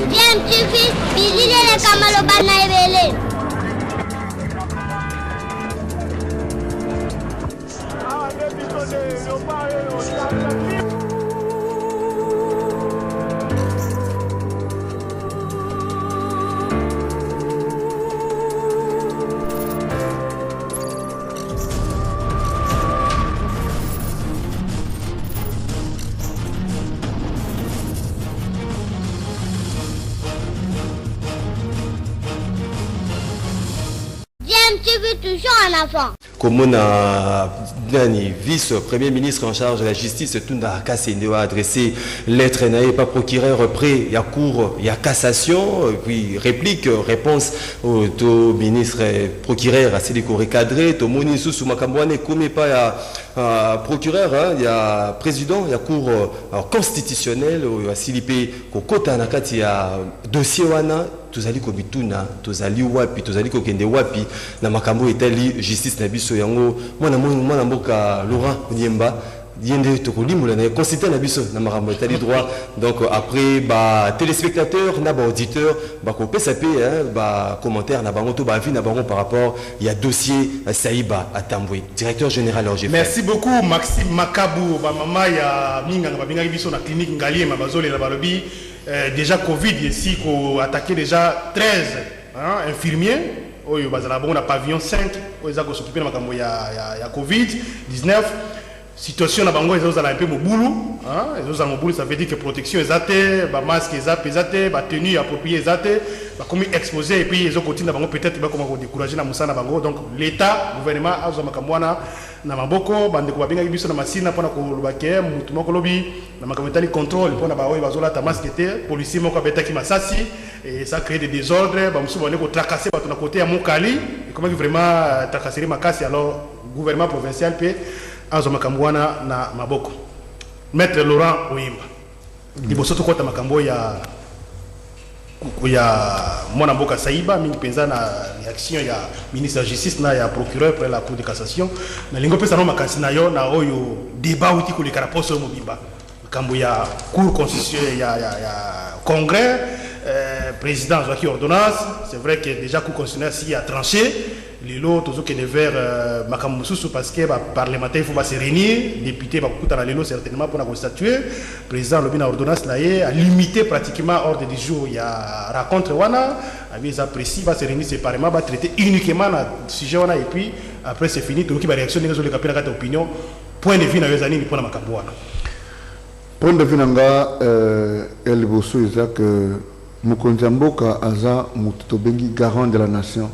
Bien, tu fais, bisous les camalobana et belé. Tu veux toujours un enfant. Comme on a vice-premier ministre en charge de la justice, Tunda Kassende a adressé lettre n'a pas procureur près, il y a cour, il y a cassation, puis réplique, réponse au ministre procureur à Sédéco recadré, au Monisu Soumakambouane, comme pas procureur, il y a président, il y a cour constitutionnelle, il y a Silipé, Kokota Nakati, il y a dossier Wana. Tozali kobituna tozali wapi tozali kokende wapi na makambo etali justice na biso yango mwana mboka Laurent Nyemba yende tokolimula na consulter na biso na makambo etali droit. Donc après ba téléspectateurs na ba auditeurs ba ko pesa pe ba commentaire na bango to ba avis na bango par rapport il y a dossier Saïba Atambwe directeur général RGF. Merci beaucoup Maxime Makabou ba mama ya minga ba binga biso na clinique Ngaliema bazole la balobi. Déjà Covid ici qu'on attaqué déjà 13 infirmiers au na pavillon 5 ils ont s'occuper de makambo ya Covid 19 situation na bango ils ont un peu mobulu ils ont mobulu ça veut dire que protection ezate ba masque ezate ba tenue appropriée ezate ba comme exposé et puis ils ont continué bango peut-être ba comment décourager na musana bango. Donc l'état gouvernement a zo makambo na maboko bande ko binga biso na masina pona ko lobake mutu moko lobi na makambo contrôle pona ba oyo bazola ta masque était policier moko beta ki masasi et ça crée des désordres ba musu bone ko tracasser ba na côté ya Mokali et comment vraiment tracasser makasi. Alors gouvernement provincial peut azo makambo na maboko maître Laurent Oyimba liboso to kota makambo ya mwana mboka Saïba mingi penza na réaction ya ministre de la justice na ya procureur pour la cour de cassation na lingo pesa no makasi na yo na oyo débat uti ko le karaposo mobimba makambo ya cour constitutionnelle ya congrès président Joaquin ordonnance. C'est vrai que déjà cour constitutionnelle si a tranché les lots tous qui vers makambo susu parce que parlementaire il faut se réunir député va couper dans les lots certainement pour la constituer président lobina ordonnance là a limité pratiquement ordre du jour il y a rencontre wana avec ça précis va se réunir séparément va traiter uniquement le sujet wana et puis après c'est fini tout qui va réaction les capitaine à opinion point de vue na yozani ni pour la makambo wana point de vue nanga el bosso Isaac Mokonzi Mboka aza mutu bengi garant de la nation.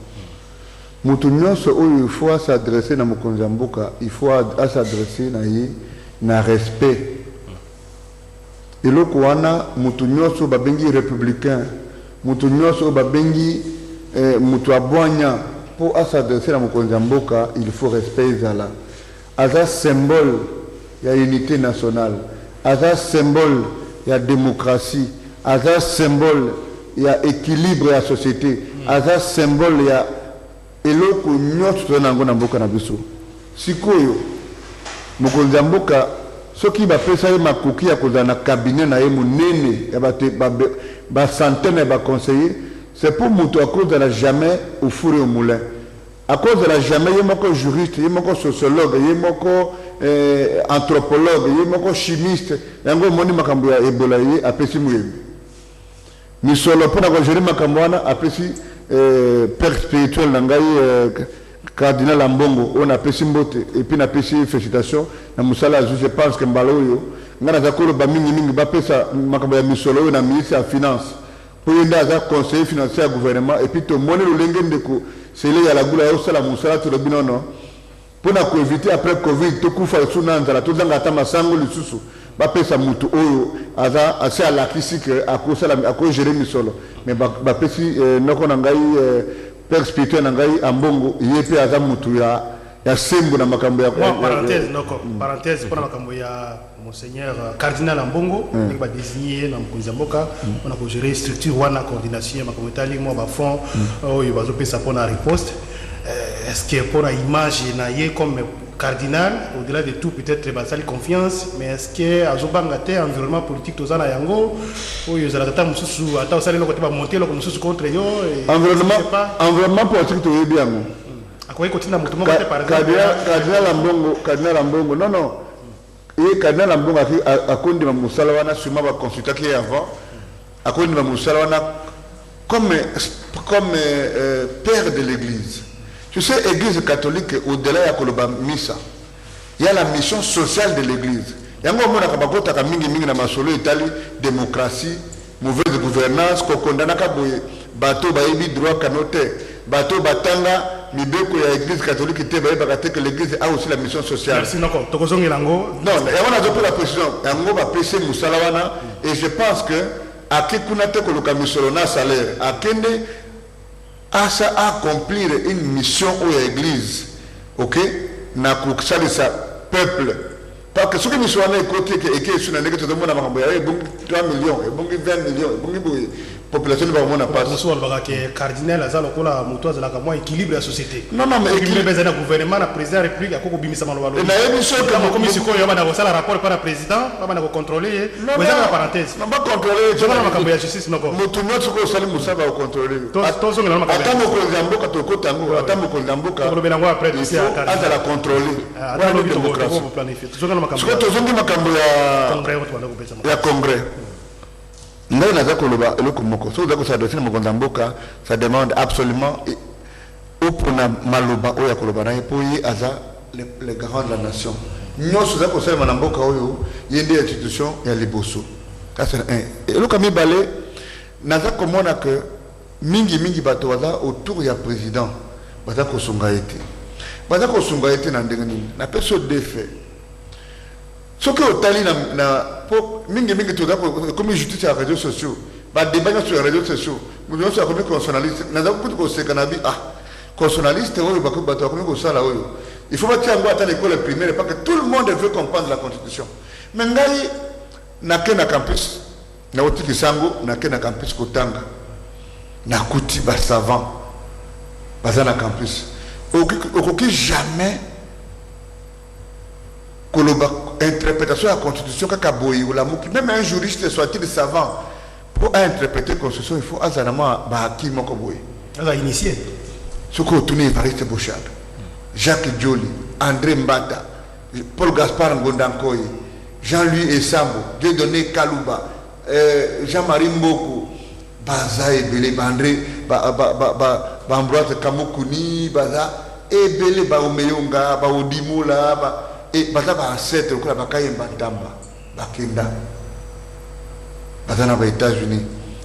Mutu nyonso oyo il faut s'adresser na Mokonzi Mboka, il faut s'adresser na respect. Eloko wana mutu nyonso babengi républicain, mutu nyonso babengi mutu abwanya pour s'adresser na Mokonzi Mboka, il faut respect ezala. Aza symbole ya unité nationale, aza symbole ya démocratie. Aza symbole il y a équilibre la société aza symbole il y a eloko nyonso na ngona mboka na biso sikoyo Mokonzi Mboka soki ba pesa ye makoki ya kozana na cabinet na ye munene ya ba centaine ba conseiller c'est pour mutu à cause de la jamais au four et au moulin à cause de la jamais ye moko juriste ye moko sociologue ye moko anthropologue ye moko chimiste yango moni makambo ya Ebola ye apesi muyebi misolo pour la gérer makambo wana apesi père spirituel na ngai cardinal Ambongo on apesi mbote et puis na pesi félicitations na musala je pense que mbalo yo ngana za kolo ba mingi ba pesa makambo ya misolo na ministre ya finance pour yenda za conseiller financier à gouvernement et puis to moni lo lenge ndeko c'est là ya la gula yo sala musala to bino non pour na ko éviter après covid to kufa suna nzala to zanga ta masango lisusu ba pesa mutu oyo aza ase ala kisike akosala akogere misolo mais ba pesi noko na ngai père spirituel na ngai Ambongo yepe aza mutu ya sembo na makambo ya parenthèse noko parenthèse pour makambo ya monseigneur cardinal Ambongo qui va désigner na Mokonzi Mboka on a ko gérer structure wana coordination makambo tali mo ba fond oyo bazo pesa pour na riposte est-ce que pour la image na ye comme cardinal, au-delà de tout, peut-être basali confiance, mais est-ce que azobangate environnement politique tozana yango ou yo zala tata mususu ata osali lokoti ba monter loko mususu contre yo environnement politique to bien. Akoyi kotina mutu moko te par exemple Cardinal Ambongo non et Cardinal Ambongo a kondi ma musala wana suma ba consulter qui avant a kondi ma musala wana comme père de l'église. Tu sais, l'église catholique, au-delà de la missa, il y a la mission sociale de l'église. Il y a un moment où il y a une démocratie, mauvaise gouvernance, qu'on condamne à bateau, droit, canoté, bateau, batanga, mibeko ya l'église catholique, que l'église a aussi la mission sociale. Merci, non, il y a la précision. Et je pense que, à qui kunate koloka misolona salaire, à kende à ça accomplir une mission aux églises, ok, na kuksali sa peuple, parce que ce que nous sommes à côté et que sur la négative de mon amour, il y a 3 millions, il y a 20 millions, il y a population de mon appart. Nous sommes que cardinal Azalo Kola Moutoise la Camois équilibre la société. Non, mais équilibre le gouvernement, la président de la République, à Koko Bimisa Maloualo. Et la émission comme si il y a un rapport par le président, pas de contrôler. Vous avez la parenthèse. Non, pas contrôler. Je vais la Camois justice. Non, Moutounot, ce que vous allez Moussa va contrôler. Attends, mon après, il faut la contrôler. Attends, vous planifiez. Ce que tu as congrès. Ça demande absolument les garants de la nation. Nous avons des institutions et les bossos. C'est un. Et le Camille Balé, nous avons que mingi bato autour du président. Baza ko sunga été na ndengani. Na personne défait. Ce que otali na mingi tout comme justice sur les réseaux sociaux, ba débat sur les réseaux sociaux, nous sommes comme constitutionnaliste, nous avons beaucoup de sécanabi constitutionnaliste oyo ba ko bato comme sala oyo. Il faut pas tiango à l'école primaire parce que tout le monde veut comprendre la constitution. Mais ngai na campus na otiki sango na campus Kotanga. Na kuti ba savant baza na campus. Aucun jamais interprétation de la constitution ou la même un juriste soit-il savant pour interpréter la constitution il faut azanama qui initié ce que tourné Evariste Bouchard, Jacques Dioli, André Mbata, Paul Gaspard Ngondankoy, Jean-Louis Essambo, Dieudonné Kalouba, Jean-Marie Mboku, Baza Ebele, André Ambroise Kamokuni, Baza Ebele, Baomeyonga, Baodimola, et baza ba ancêtre ko ba kayemba ndamba bakenda baza na ba États-Unis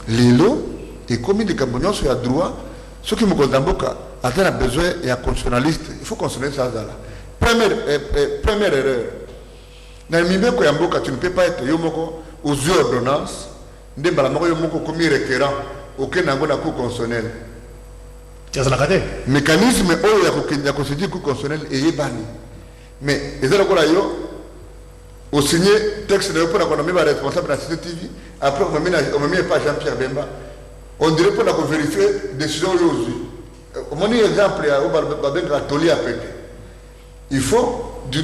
lelo et comme des Camerounais sur la droit ceux qui me condamboka a besoin il y a constitutionnaliste il faut constituer ça là première erreur na mibeko ya mboka tu ne peux pas être yomoko aux ordonnances ndemba la moko yomoko comme requérant aucun nango na cour constitutionnelle mécanisme oyo ya constituer cour constitutionnelle et yebani. Mais les gens ont signé texte de l'économie responsable de la CCTV. Après, on m'a mis pas Jean-Pierre Bemba. On dirait pour vérifier la décision aujourd'hui. On a un exemple il faut du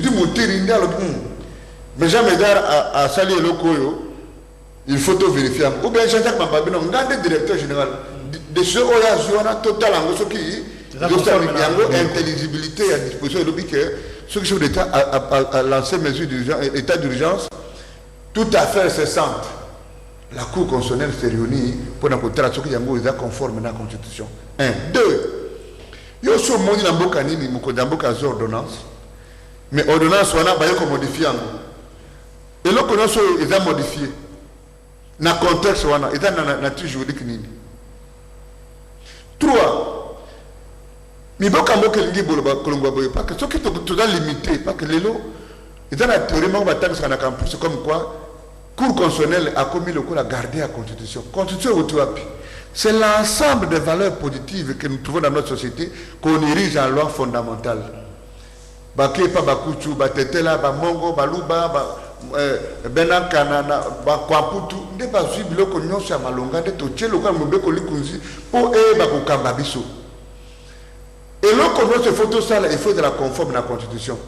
mais Jean Médard a sali le Koyo. Il faut tout vérifier. Ou bien Jean-Jacques Mambabino, on a un directeur général. Décision totale en ce qui intelligibilité à disposition de ce que le chef d'État a lancé mesure d'état d'urgence tout à fait incessante. La Cour constitutionnelle s'est réunie pour nous dire ce qui est conforme à la Constitution. 1. 2. Il y a aussi un monde qui ordonnance. Mais ordonnance, on a modifié. Et là, on a modifié. Dans le contexte, on a dans nature juridique. 3. Mais bon, quand parce que ce qui est limité, parce que les lots, ils ont la théorie, campus comme quoi, Cour constitutionnelle a commis le coup à garder la Constitution. Constitution, c'est l'ensemble des valeurs positives que nous trouvons dans notre société qu'on érige en loi fondamentale. Bakepa, Bakuchu, Batetela, Bamongo, Baluba, Benankanana, Bakwaputu, ne pas suivre le cognon sur Malonga, de Toché, le cas de Likunzi, pour Bakukamba Bisso. Et l'on connaît ce photo ça, il faut de la conforme à la Constitution.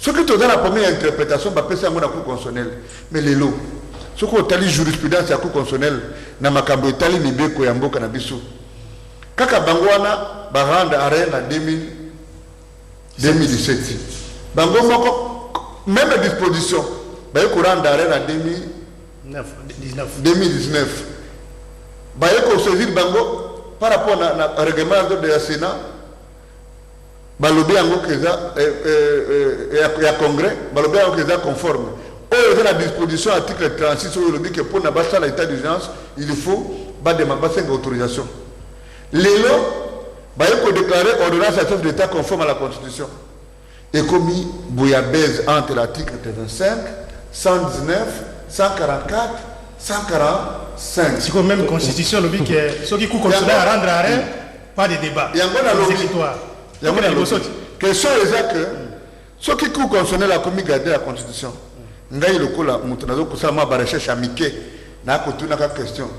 Ce qui est dans la première interprétation, c'est un coup constitutionnel. Mais les lots, ce qui est jurisprudence à coup constitutionnel, na makambo etali mibeko ya mboka na biso. Kaka bangwana baranda arène en 2017. Bango moko même disposition, ba ko randa arène en 2019. Ba ko saisir bango par rapport na règlement de la Sénat. Balobi yango keza ya congrès, balobi yango keza conforme. Au la disposition article 36 sur le dit que pour n'abattre l'état d'urgence, il faut demander 5 autorisations. Les lots, il faut déclarer ordonnance à chef d'État conforme à la Constitution. Et commis bouillabaisse entre l'article 35, 119, 144, 145. C'est comme même Constitution, le dit que ceux qui coupent comme cela à rendre arrêt, pas de débat. Il y a un question est que ceux qui coupent constitutionnel la commis garder la Constitution. Ngai lokola mutunazo kusama ba recherche amike na kotuna ka question.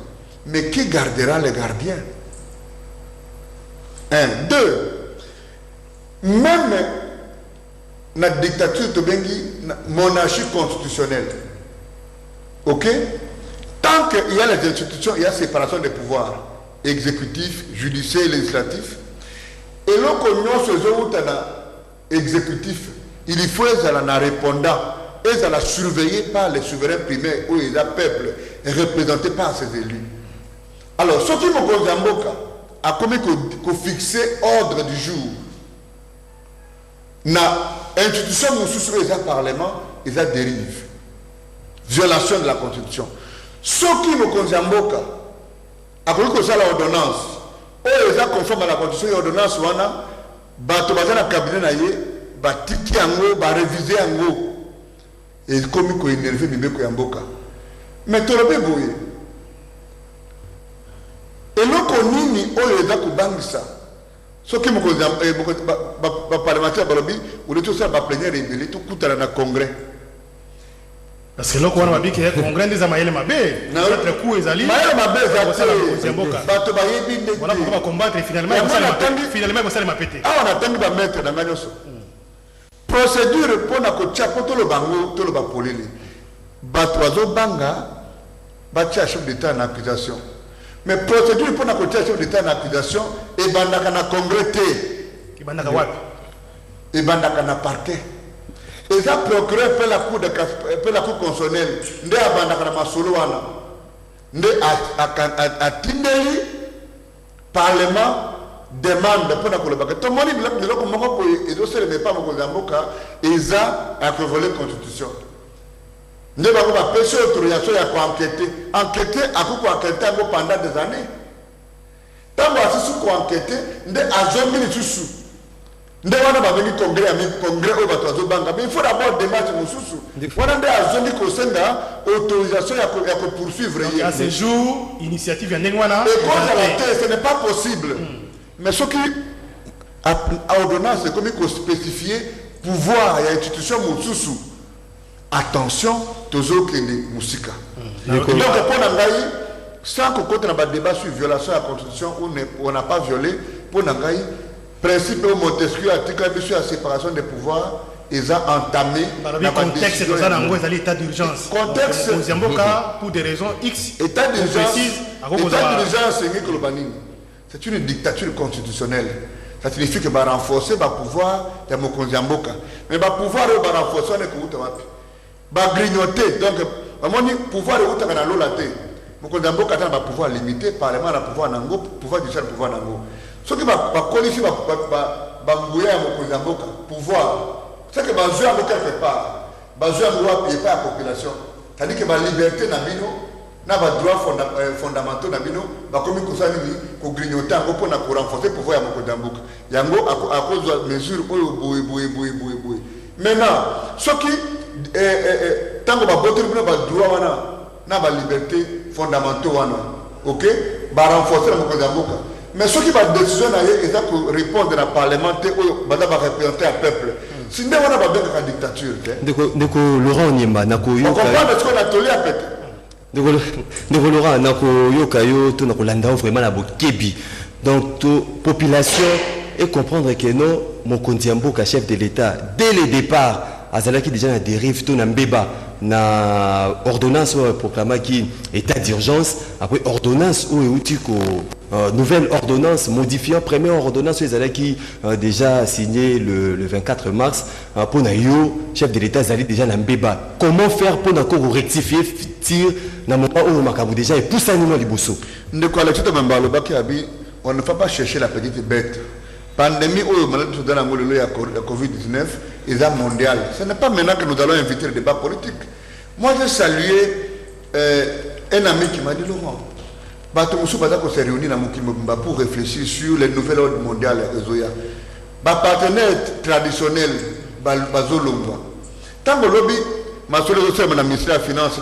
Mais qui gardera les gardiens? 1 2 même la dictature tobengi monarchie constitutionnelle. OK? Tant qu'il y a les institutions, il y a séparation des pouvoirs exécutif, judiciaire, législatif. Et l'on connaît ce jour exécutif, il faut être répondant et ça la surveillé par les souverains primaires ou les peuples représentés par ses élus. Alors, ce qui me pose en boca a commis qu'on fixer ordre du jour. Na institution sous les parlement, ils a dérive. Violation de la Constitution. Ce qui me pose en boca a commis que ça l'ordonnance. Ils sont conformes à la Constitution et l'ordonnance, bato baza na cabinet na ye, batiki yango, ba réviser yango. Et comme ko énervé mibeko ya mboka. Mais tolobe boye. Et loko nini oyo eza ko bangisa. Soki moko ba parlementaire balobi, ou le tout ça ba plénière rebelle tout kutana na congrès. Parce que loko wana babiki congrès des amayele mabe. Notre coup ezali. Mayele mabe za mboka. Bato ba yebi ndé. Voilà pourquoi combattre finalement finalement ça m'a pété. Ah on attend ba mettre na manyoso. Procédure pour na ko tchapo to lo bango to lo ba polele. Bato azo banga ba tia chef d'état en accusation. Mais procédure pour na ko tia chef d'état en accusation et bandaka na congrès té. Ki bandaka wapi? Et bandaka na parquet. Et ça procureur fait la cour de fait la cour constitutionnelle ndé abandaka na masolo wana. Ndé a tindeli parlement demande pour la collaboration. Tout le monde dit que moko et donc c'est pas moko zamboka eza a voler constitution. Ne va pas pêcher autorisation ya enquêter à quoi enquêter pendant des années. Tant que sous quoi enquêter, ndé azomi ni susu. Ndé wana ba venir congrès au bato banga mais il faut d'abord débattre mususu. Wana ndé azomi ko senda autorisation ya ko poursuivre. À ce jour, initiative ya ndengwana. Et cause ce n'est pas possible. Mais ce qui a ordonnance, c'est comme il faut spécifier pouvoir et institution Moussousou. Attention, toujours qu'il y ait Moussika. Donc, pour Nangaï, sans qu'on compte dans le débat sur violation de la Constitution, on n'a pas violé, pour Nangaï, principe de Montesquieu, article sur la séparation des pouvoirs, ils ont entamé le contexte, c'est ça, dans l'état d'urgence. Contexte, pour des raisons X, état d'urgence, c'est Nicolas. C'est une dictature constitutionnelle. Ça signifie que va renforcer le pouvoir de Mokonzi Mboka. Mais le pouvoir va renforcer le grignoter. Donc, le pouvoir de Mokonzi Mboka Mokonzi Mboka a un pouvoir limité, le Parlement a un pouvoir nango, le pouvoir judiciaire pouvoir nango. Ce qui va connaître Bangouya Mokonzi Mboka, pouvoir, c'est que Bazouya quelque part, Bazouya ne paye pas la population. C'est-à-dire que la liberté n'a na ba droit fondamentaux na bino ba komi kusani ko grignoter ngo pona ko renforcer pouvoir ya Mokonzi Mboka yango à cause de mesures boy. Maintenant ce qui tango ba botre bino ba droit wana na ba liberté fondamentaux wana OK ba renforcer Mokonzi Mboka mais ce qui va décision na ye est pour répondre dans le parlement ou ba représenter le peuple si ndé wana ba benga dictature ndeko Laurent Nyemba nako yo on comprend ce qu'on a tolé à peut-être. Nous Laurent nako yokayo to nako landa vraiment la bokebi donc population et comprendre que non Mokonzi Mboka chef de l'État dès le départ azalaki déjà na dérive to na mbeba na ordonnance proclama qui état d'urgence après ordonnance ou eutiko nouvelle ordonnance modifiant première ordonnance ezalaki déjà signée le 24 mars pour na yo chef de l'état zali déjà na mbeba. Comment faire pour encore rectifier tir na moment où makabu déjà et pousser nous liboso ndeko Alexis Mambalo baki abi on ne va pas chercher la petite bête. Pandémie où maladie dans la Covid-19 est mondiale. Ce n'est pas maintenant que nous allons inviter le débat politique. Moi j'ai salué un ami qui m'a dit Laurent, s'est réuni pour réfléchir sur les nouvelles ordres mondiales. Partenaire traditionnel, Bazolongwa. Tant que lobby, ma solution est la ministère de la Finance,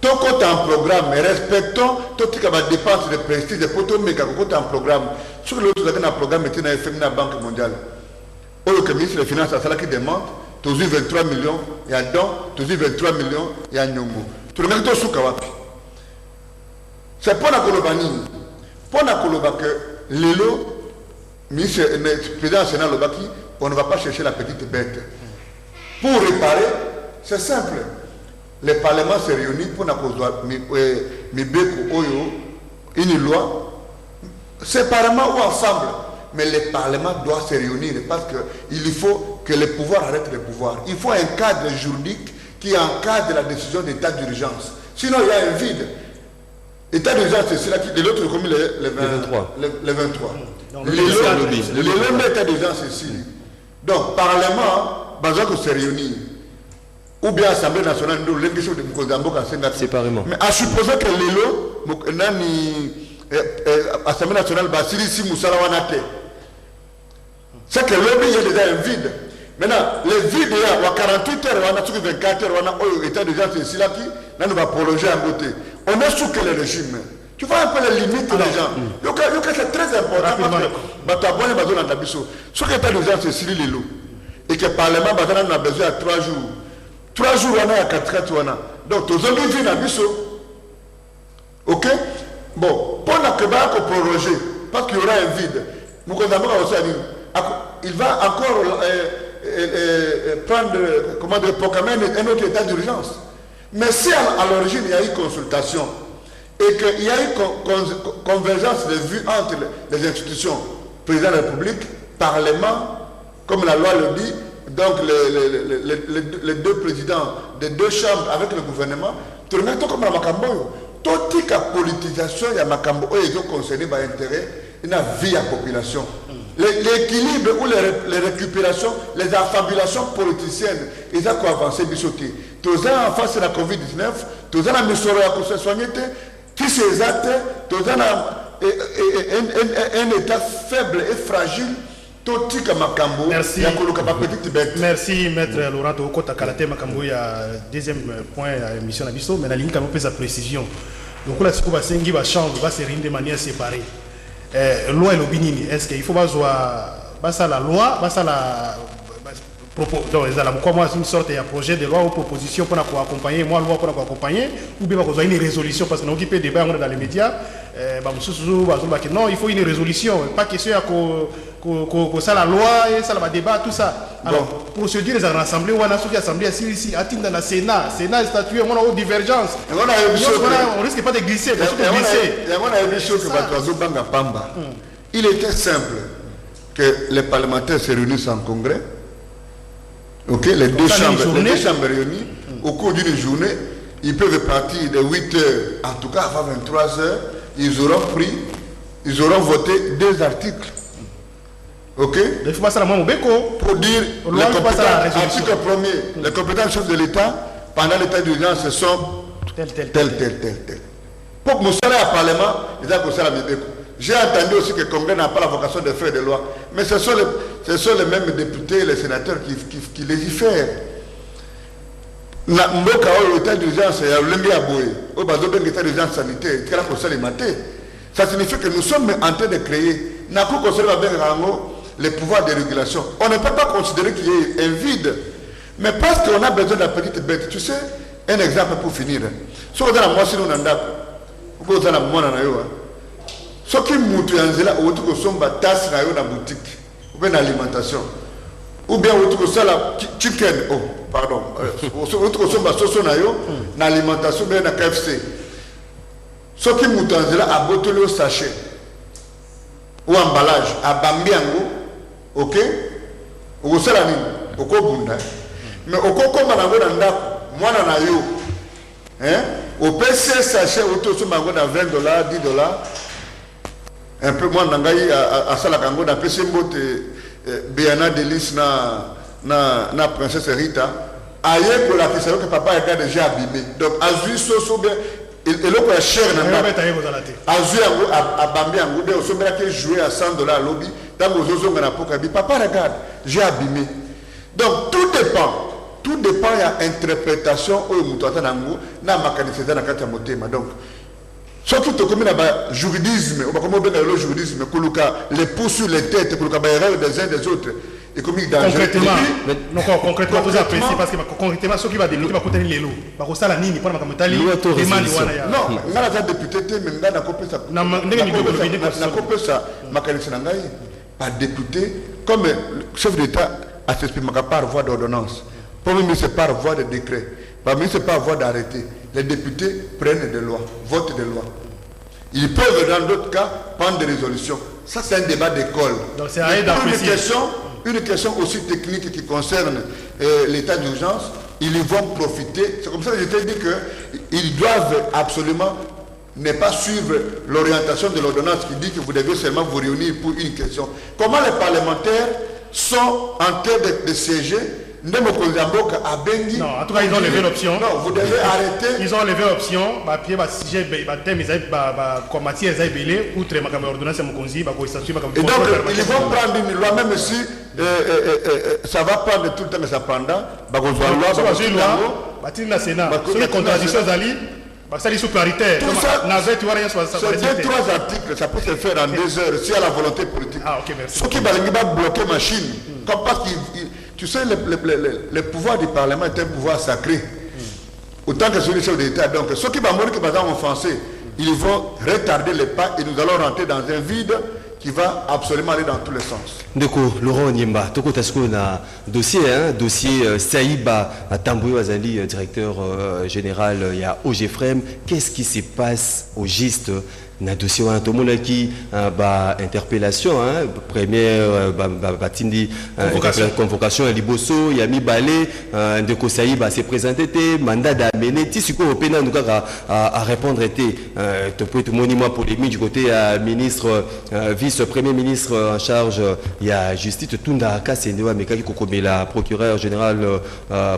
tant qu'on a un programme, respectons tout ce qui va dépenser de prestige, de poteaux, mais quand on a un programme, sur l'autre, on a un programme qui est fait la Banque mondiale. Au lieu que le ministre des Finances a ça qui demande, tu as 23 millions, il y a don, tu as 23 millions, il y a Nyongo. Tu le mets tout sous Kawapi. C'est pour la Kolobani. Pour la Kolobaki, l'élo, ministre, président national Lobaki, on ne va pas chercher la petite bête. Pour réparer, c'est simple. Le Parlement se réunit pour une loi, séparément ou ensemble. Mais le Parlement doit se réunir parce qu'il faut que le pouvoir arrête le pouvoir. Il faut un cadre juridique qui encadre la décision d'état d'urgence. Sinon, il y a un vide. État d'urgence, c'est celui qui, de l'autre, comme le 23. Le 23. L'état d'urgence, c'est ici. Donc, Parlement, besoin de se réunir. Ou bien l'Assemblée nationale, nous, l'émission de Mkozamboka, séparément. Mais à supposer que l'élo, l'Assemblée nationale, Basili Moussala Wanate, c'est que l'objet, il y a déjà un vide. Maintenant, le vide, il y a 48 heures, on a 24 heures, on a état d'urgence, c'est ici là qui, là, nous va prolonger en beauté. On est sous quel régime? Tu vois un peu les limites des gens. C'est très important parce que, ce qui est état d'urgence, c'est ici l'élo. Et que le Parlement, on a besoin de 3 jours. 3 jours, on a 4 jours. Donc, tous les hommes viennent à Bissau. Ok? Bon, pendant que va proroger, parce qu'il y aura un vide, il va encore prendre, comment dire, proclamer un autre état d'urgence. Mais si à l'origine il y a eu consultation et qu'il y a eu convergence de vues entre les institutions, président de la République, Parlement, comme la loi le dit, donc les deux présidents des deux chambres avec le gouvernement, tout le monde comme la Makambo. Toute la politisation, il y a Makambo, ils ont concerné par intérêt, il y a vie à la population. L'équilibre ou les récupérations, les affabulations politiciennes, ils ont avancé bisoté. Tous les en face de la Covid-19, tous les en mission à la soigner, qui ces actes, tous les un état faible et fragile. Merci. Merci, maître Laurent Tokota Kalate Makambo. Il y a deuxième point à l'émission Nabiso, mais la ligne quand sa précision. Donc là, ce qu'on va s'engager, va changer, va se réunir de manière séparée. Loi et l'opinion, est-ce qu'il faut pas la loi, pas la donc une sorte de projet de loi ou proposition pour accompagner, moi loi pour accompagner, ou bien une résolution parce que nous qui peut débat dans les médias, non, il faut une résolution, pas question que ça la loi et ça le débat, tout ça. Alors, procédure les assemblées, on a soutenu l'assemblée ici, atteint dans le Sénat statué, on a une divergence. On risque pas de glisser, il était simple que les parlementaires se réunissent en congrès. Ok, les deux chambres réunies, au cours d'une journée, ils peuvent partir de 8 h, en tout cas avant 23 h, ils auront voté 2 articles. Ok? Pour dire, l'article 1er, les compétences chefs de l'État, pendant l'état d'urgence, ce sont tel. Pour que nous soyons au Parlement, ils ont posé la Mébéco. J'ai entendu aussi que le Congrès n'a pas la vocation de faire des lois. Mais ce sont les mêmes députés, les sénateurs qui légifèrent. L'état d'urgence, ça signifie que nous sommes en train de créer les pouvoirs de régulation. On ne peut pas considérer qu'il y ait un vide. Mais parce qu'on a besoin de la petite bête, tu sais, un exemple pour finir. Si on a la moitié de ce qui moutou yanzela ou tout que somba tasse na yo na boutique ou bien alimentation ou bien autre ça la chicken, oh pardon, autre ça ma sauce na yo na alimentation bien na KFC. Ce qui moutanzela a botolé au sachet ou emballage à bambiango, ok? Au salami, au kobunda. Mais au koko manango na ndako, mwana na yo, hein? Au PC sachet auto sur mango na $20, $10. Un peu moins nangai à Salakango na PC mbote Biana Delis na princesse Rita. Aïe pour la question que papa est déjà abîmé. Donc azui soso bien et l'autre est cher na azui à Bambi en goudé au sommet qui jouer à $100 lobby dans vos oiseaux na pokabi papa regarde j'ai abîmé. Donc tout dépend il y a interprétation au mutata nango na makaniseza na kati ya motema. Donc ce qui te commet là-bas, juridisme, on va comment bien le juridisme, les pouces sur les têtes, pour les erreurs des uns des autres, et comme il concrètement, vous appréciez parce que concrètement, ce qui va débuter, va coûter les lots. Par ça, la nini, pas la camétali, les mani, non, on a député, mais on a coupé ça. On a coupé ça, ma qualité n'angaï, pas député, comme le chef d'État a s'exprimé par voie d'ordonnance. Premier ministre par voie de décret. Premier ministre par voie d'arrêté. Les députés prennent des lois, votent des lois. Ils peuvent, dans d'autres cas, prendre des résolutions. Ça, c'est un débat d'école. Donc, c'est une question aussi technique qui concerne l'état d'urgence. Ils y vont profiter. C'est comme ça que je t'ai dit qu'ils doivent absolument ne pas suivre l'orientation de l'ordonnance qui dit que vous devez seulement vous réunir pour une question. Comment les parlementaires sont en train de siéger? Non, en tout cas, ils ont levé l'option. Non, vous devez arrêter. Ils ont levé l'option. Et donc, ils vont prendre une loi, même si ça va prendre tout le temps que ça prendra. C'est contradiction d'Ali. C'est sous paritaire. C'est 2-3 articles, ça peut se faire en 2 heures si à la volonté politique. Ah, ok, merci. Ceux qui vont bloquer la machine, comme parce que tu sais, le pouvoir du Parlement est un pouvoir sacré. Autant que celui du chef d'État. Donc, ceux qui vont mourir, qui vont offenser, ils vont retarder les pas et nous allons rentrer dans un vide qui va absolument aller dans tous les sens. D'accord, Laurent Nyemba, tu as un dossier Saïba Tamboué Wazali, directeur général, il y a OGFREM. Qu'est-ce qui se passe au GIST? Na dossier wana to mona ki ba interpellation première batindi convocation à liboso ya mibale ndeko Saïba s'est présenté te mandat d'amener ti siko opena nuka à répondre été to peut tout moniment polémique du côté ministre vice-premier ministre en charge il y a justice tunda kasendewa mekaki kokomela procureur général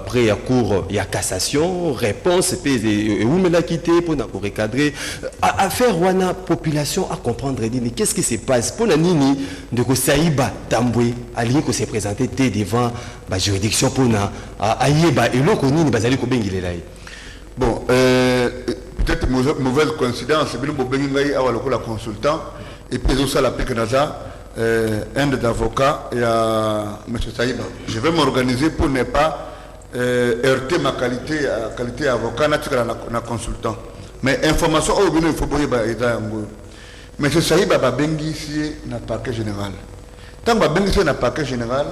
près à cour il y a cassation réponse et où me l'a quitté pour recadrer affaire wana population à comprendre mais qu'est-ce qui se passe pour la nini de Saïba Tamboué aligné que s'est présenté devant la juridiction pour na ayeba et l'autre nini bazali ko bengile là. Bon peut-être mauvaise coïncidence c'est bien bobengai awalo ko la consultant et puis ça la pique naza un des avocats et à monsieur Saïba je vais m'organiser pour ne pas heurter ma qualité avocat na consultant. Mais information au il faut boyer mais c'est Saïba Babengi ici dans le parquet général. Tant que Babengi ici dans le parquet général,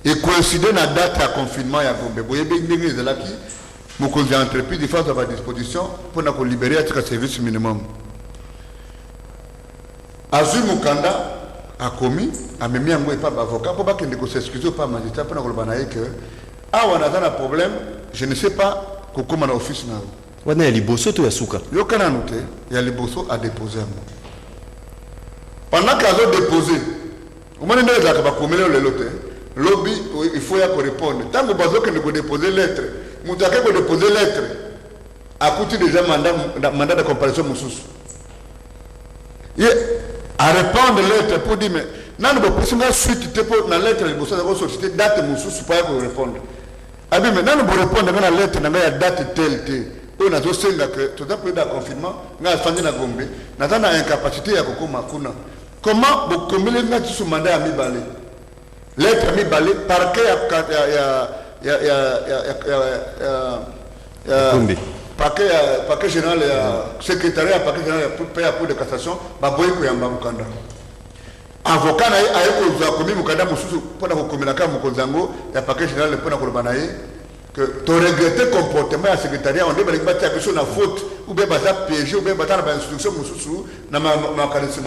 et coïncider dans la date de confinement, il y a Boye Bengi de là qui, mon conseil entreprise, il faut avoir à disposition pour nous libérer à service minimum. Azul Mukanda a commis, a mis un mot et pas d'avocat, pour pas qu'il ne s'excuse pas magistrat, pour nous dire que, ah, on a un problème, je ne sais pas comment on a office now. Il y a Liboso tout à Souka. Il y a Liboso à déposer. Pendant qu'ils ont déposé, au moment où ils ont lobby, il faut y répondre. Tant que vous avez déposé lettre, vous avez déposé lettre, à côté déjà mandat de comparaison Moussous. À répondre lettre pour dire, mais non, vous pouvez suite pour la lettre, vous avez sollicité date Moussous pour répondre. Ah bien, maintenant vous répondez à la lettre, il y a date telle. On a aussi que tout à fait de confinement, on a fait une incapacité à Kuna. Comment vous communiquez sur le mandat à mi-balé? Lettre à mi-balé, parquet parquet général, secrétariat, parquet général pour payer pour de cassation, Baboy Kouyamba Bukanda. avocat na a commis mukanda mususu pour na komelaka mokonzango ya paquet général pour na kolobana que tu regrettes le comportement du secrétariat, on dit que tu as une faute, ou bien tu as piégé, ou bien tu as une instruction, dans ma mécanisme.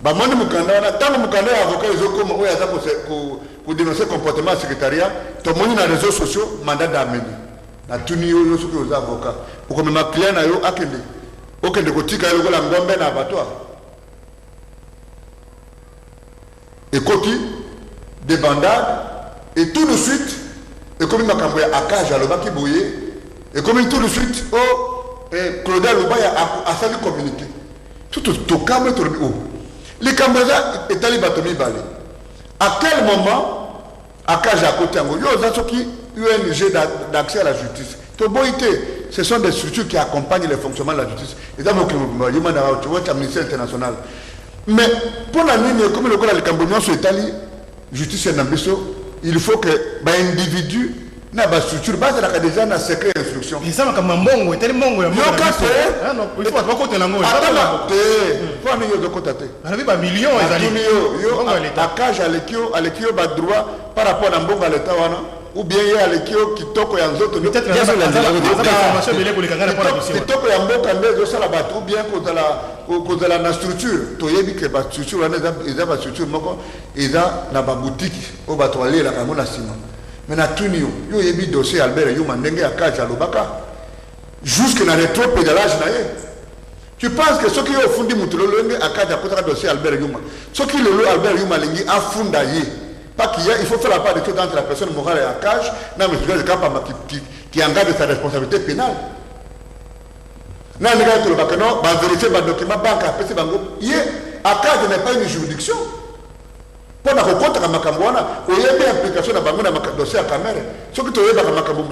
Tant que les avocats pour dénoncer le comportement du secrétariat, tout le monde dans les réseaux sociaux, mandat d'amener. Na tuni yo yo suki aux avocats. Pour que mes clients na yo akende. Okende kotika yo la ngombe na abattoir. Et côté des bandades et tout de suite et comme il m'a cambré à cage à l'oba qui bouillait et comme tout de suite oh Claudel Loba a fallu communiquer tout calme tout le haut les Cambodgiens est allé batomi balé à quel moment à cage à côté en yo ça qui UNG d'accès à la justice to boité ce sont des structures qui accompagnent le fonctionnement de la justice et dans mon ministère international mais pour la ligne comme le les Cambodgiens sont étalés justice et ambition il faut que l'individu n'a pas structure base la déjà na secret instruction et ça comme mbongo tellement mbongo non il faut pas côté nango attends faut nous de côté avec ba millions ezali yo à cage à l'équio ba droit par rapport à mbongo à l'état wana ou bien il y a l'équio kitoko ya nzoto peut-être la information belé pour les kangana pour la mission kitoko ya mboka ndezo sala batu ou bien cause la na structure to yebi que ba structure wana eza ba structure moko eza na ba boutique o ba toaler la kango na sima mais na tuni yo yebi dossier Albert Yuma ndenge ya kaja lobaka jusque na rétropédalage na ye tu penses que ce qui est au fond du mutulo lenge akaja kota dossier Albert Yuma ce qui le Albert Yuma lingi afunda ye pas qu'il y a il faut faire la part de tout entre la personne morale et la cage non mais je dis qui engage sa responsabilité pénale non les gars le bac non va vérifier le document banque après c'est bango ye akaja n'est pas une juridiction pour la rencontre à Macambouana, il y a une implication dans le dossier à caméra. Ce que tu as dit,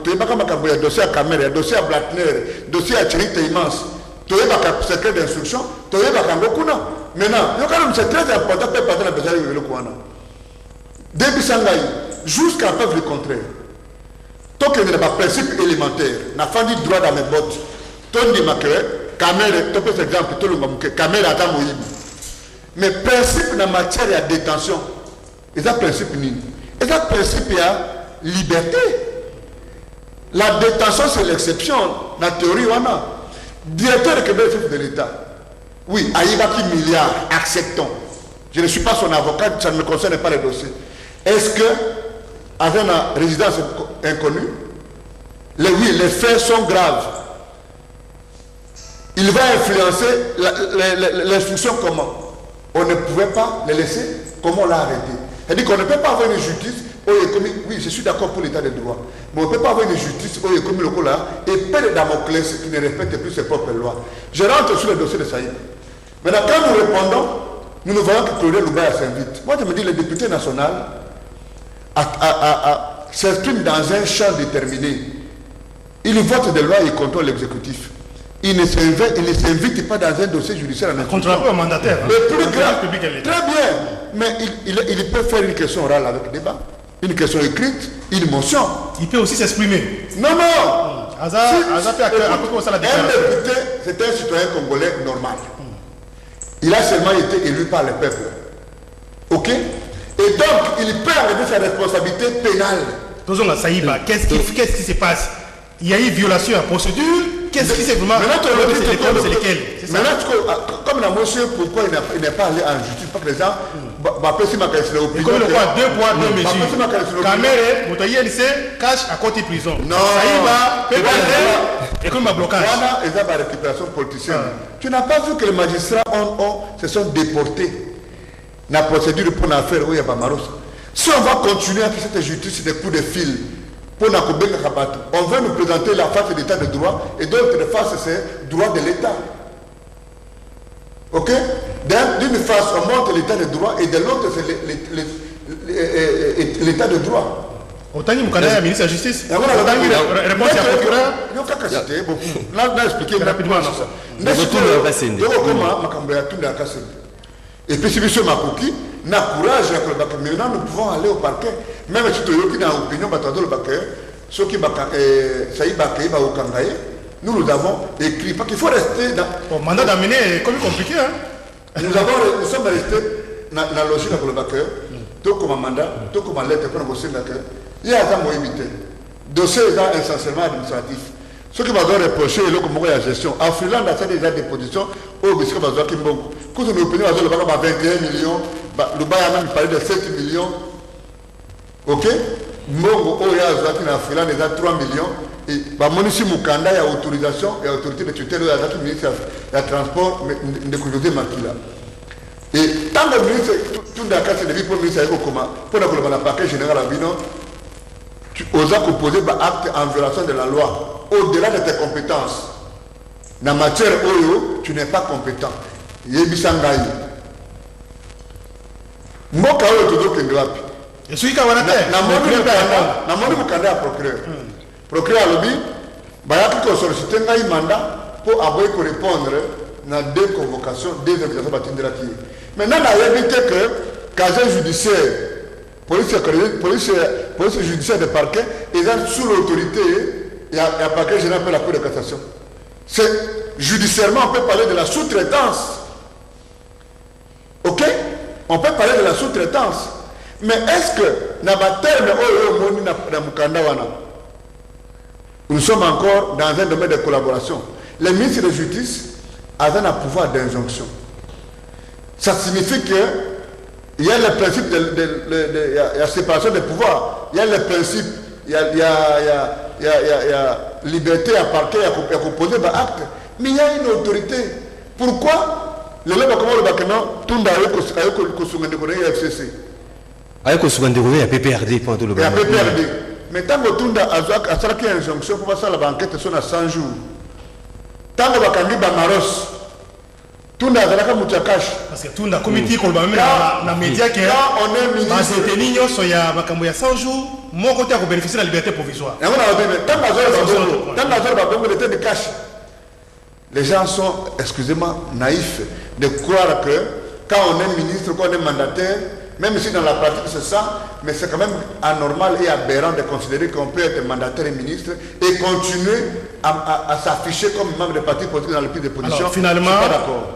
tu as dit dossier à caméra, dossier à Blattner, dossier à Thierry Teimans, tu as dit secret d'instruction, tu as dit maintenant, c'est très important pour partir de la besoin de l'Okouana. Depuis Sangaï, jusqu'à preuve du contraire, tant qu'il n'y a pas de principe élémentaire, n'a pas dit droit dans mes bottes, tu dis que caméra, tu peux exemple, tout le monde, caméra à Moïb. Mais principe dans matière de détention, et ça principe ni. Et ça principe il y a liberté. La détention c'est l'exception. La théorie on a. Directeur de l'État. Oui, Aïba qui milliards, acceptons. Je ne suis pas son avocat, ça ne me concerne pas les dossiers. Est-ce que, avec une résidence inconnue, oui, les faits sont graves. Il va influencer l'instruction comment? On ne pouvait pas les laisser, comment on l'a arrêté? C'est-à-dire qu'on ne peut pas avoir une justice, oui, je suis d'accord pour l'état de droit, mais on ne peut pas avoir une justice, comme le coup là, et père de Damoclès qui ne respecte plus ses propres lois. Je rentre sur le dossier de Saïd. Maintenant, quand nous répondons, nous voyons que Claudel Loubaya s'invite. Moi, je me dis, le député national s'exprime dans un champ déterminé. Il vote des lois et il contrôle l'exécutif. Il ne s'invite pas dans un dossier judiciaire en contre un mandataire. Le plus grave, très bien. Mais il peut faire une question orale avec débat, une question écrite, une motion. Il peut aussi s'exprimer. Non. Un député, c'est un citoyen congolais normal. Il a seulement été élu par le peuple. Ok? Et donc, il peut arrêter sa responsabilité pénale. Qu'est-ce qui se passe? Il y a eu violation à procédure. Qu'est-ce qui s'est vraiment... C'est lesquels? Comme la motion, pourquoi il n'est pas allé en justice? Pas que les gens... Comme le roi, 2 poids, 2 mesures. Caméré, Moutaïe, lycée, cache à côté prison. Non. Saïba, PPD, et comme un blocage. Voilà, ils ont la récupération politicienne. Tu n'as pas vu que les magistrats se sont déportés. La procédure pour l'affaire où il y a Bamaros. Si on va continuer à faire cette justice des coups de fil, on veut nous présenter la face de l'état de droit et d'autres face c'est droit de l'état. Ok? D'une face on montre l'état de droit et de l'autre c'est l'état de droit. Autant que le ministre de la Justice. Réponse à la procureur. Là, expliquer rapidement ça. Et puis si M. Makoki n'a courage, maintenant nous pouvons aller au parquet. Même si tu as une opinion, ceux qui nous avons écrit. Parce qu'il faut rester dans... Le mandat d'amener est comme compliqué. Nous sommes restés dans la logique de Kolobaker, tout comme mandat, tout comme lettre, pour nous il y a un moyen de dossier essentiellement administratif. Ce qui m'a reproché, c'est la gestion. En Finlande, il y a déjà des positions au Biscuit Bazoua Kimbongo. Quand on a obtenu 21 millions, le bail a même parlé de 7 millions. Ok? Mbongo, il y a en Finlande, il y a 3 millions. Et Monisi Mukanda, il y a autorisation et autorité de tutelle, il y a ministre de transport, de Koujoudé Makila. Et tant que le ministre, tout le monde de vie pour le ministre, pour le paquet général à Bino, tu oses composer un acte en violation de la loi, au-delà de tes compétences. Dans la matière où tu n'es pas compétent. Yebisangaï. Mboka oyo toujours kende wapi. Et celui qui a na moni mukanda procureur. Procureur alobi bayaki ko solliciter ngai mandat pour aboyer ko répondre na deux convocations, deux invitations batindela ki. Maintenant na yebite que casier judiciaire police judiciaire de parquet est sous l'autorité et à parquet général pour la Cour de cassation. C'est judiciairement on peut parler de la sous-traitance. Ok? On peut parler de la sous-traitance. Mais est-ce que nous sommes encore dans un domaine de collaboration? Les ministres de la justice ont un pouvoir d'injonction. Ça signifie que il y a le principe de la séparation des pouvoirs. Il y a le principe, il y a liberté à parquet, à composer des actes. Mais il y a une autorité. Pourquoi le lobby comme le bâtiment tourne avec le FCC? Avec le PPRD. PPRD. Mais tant que tourne à ça qui est une injonction pour passer la banquette sur 100 jours. Tant que Bakandi Bamaros. Tunda zalaka mutakash parce que tunda comité ko ba même na média que on est ministre ba tenigno so ya makambo ya 100 jours mon côté ko bénéficier de la liberté provisoire. Et on a dit tant que était de cash. Les gens sont excusez-moi naïfs de croire que quand on est ministre, quand on est mandataire, même si dans la pratique c'est ça, mais c'est quand même anormal et aberrant de considérer qu'on peut être mandataire et ministre et continuer à s'afficher comme membre de parti politique dans le pays de position. Alors finalement,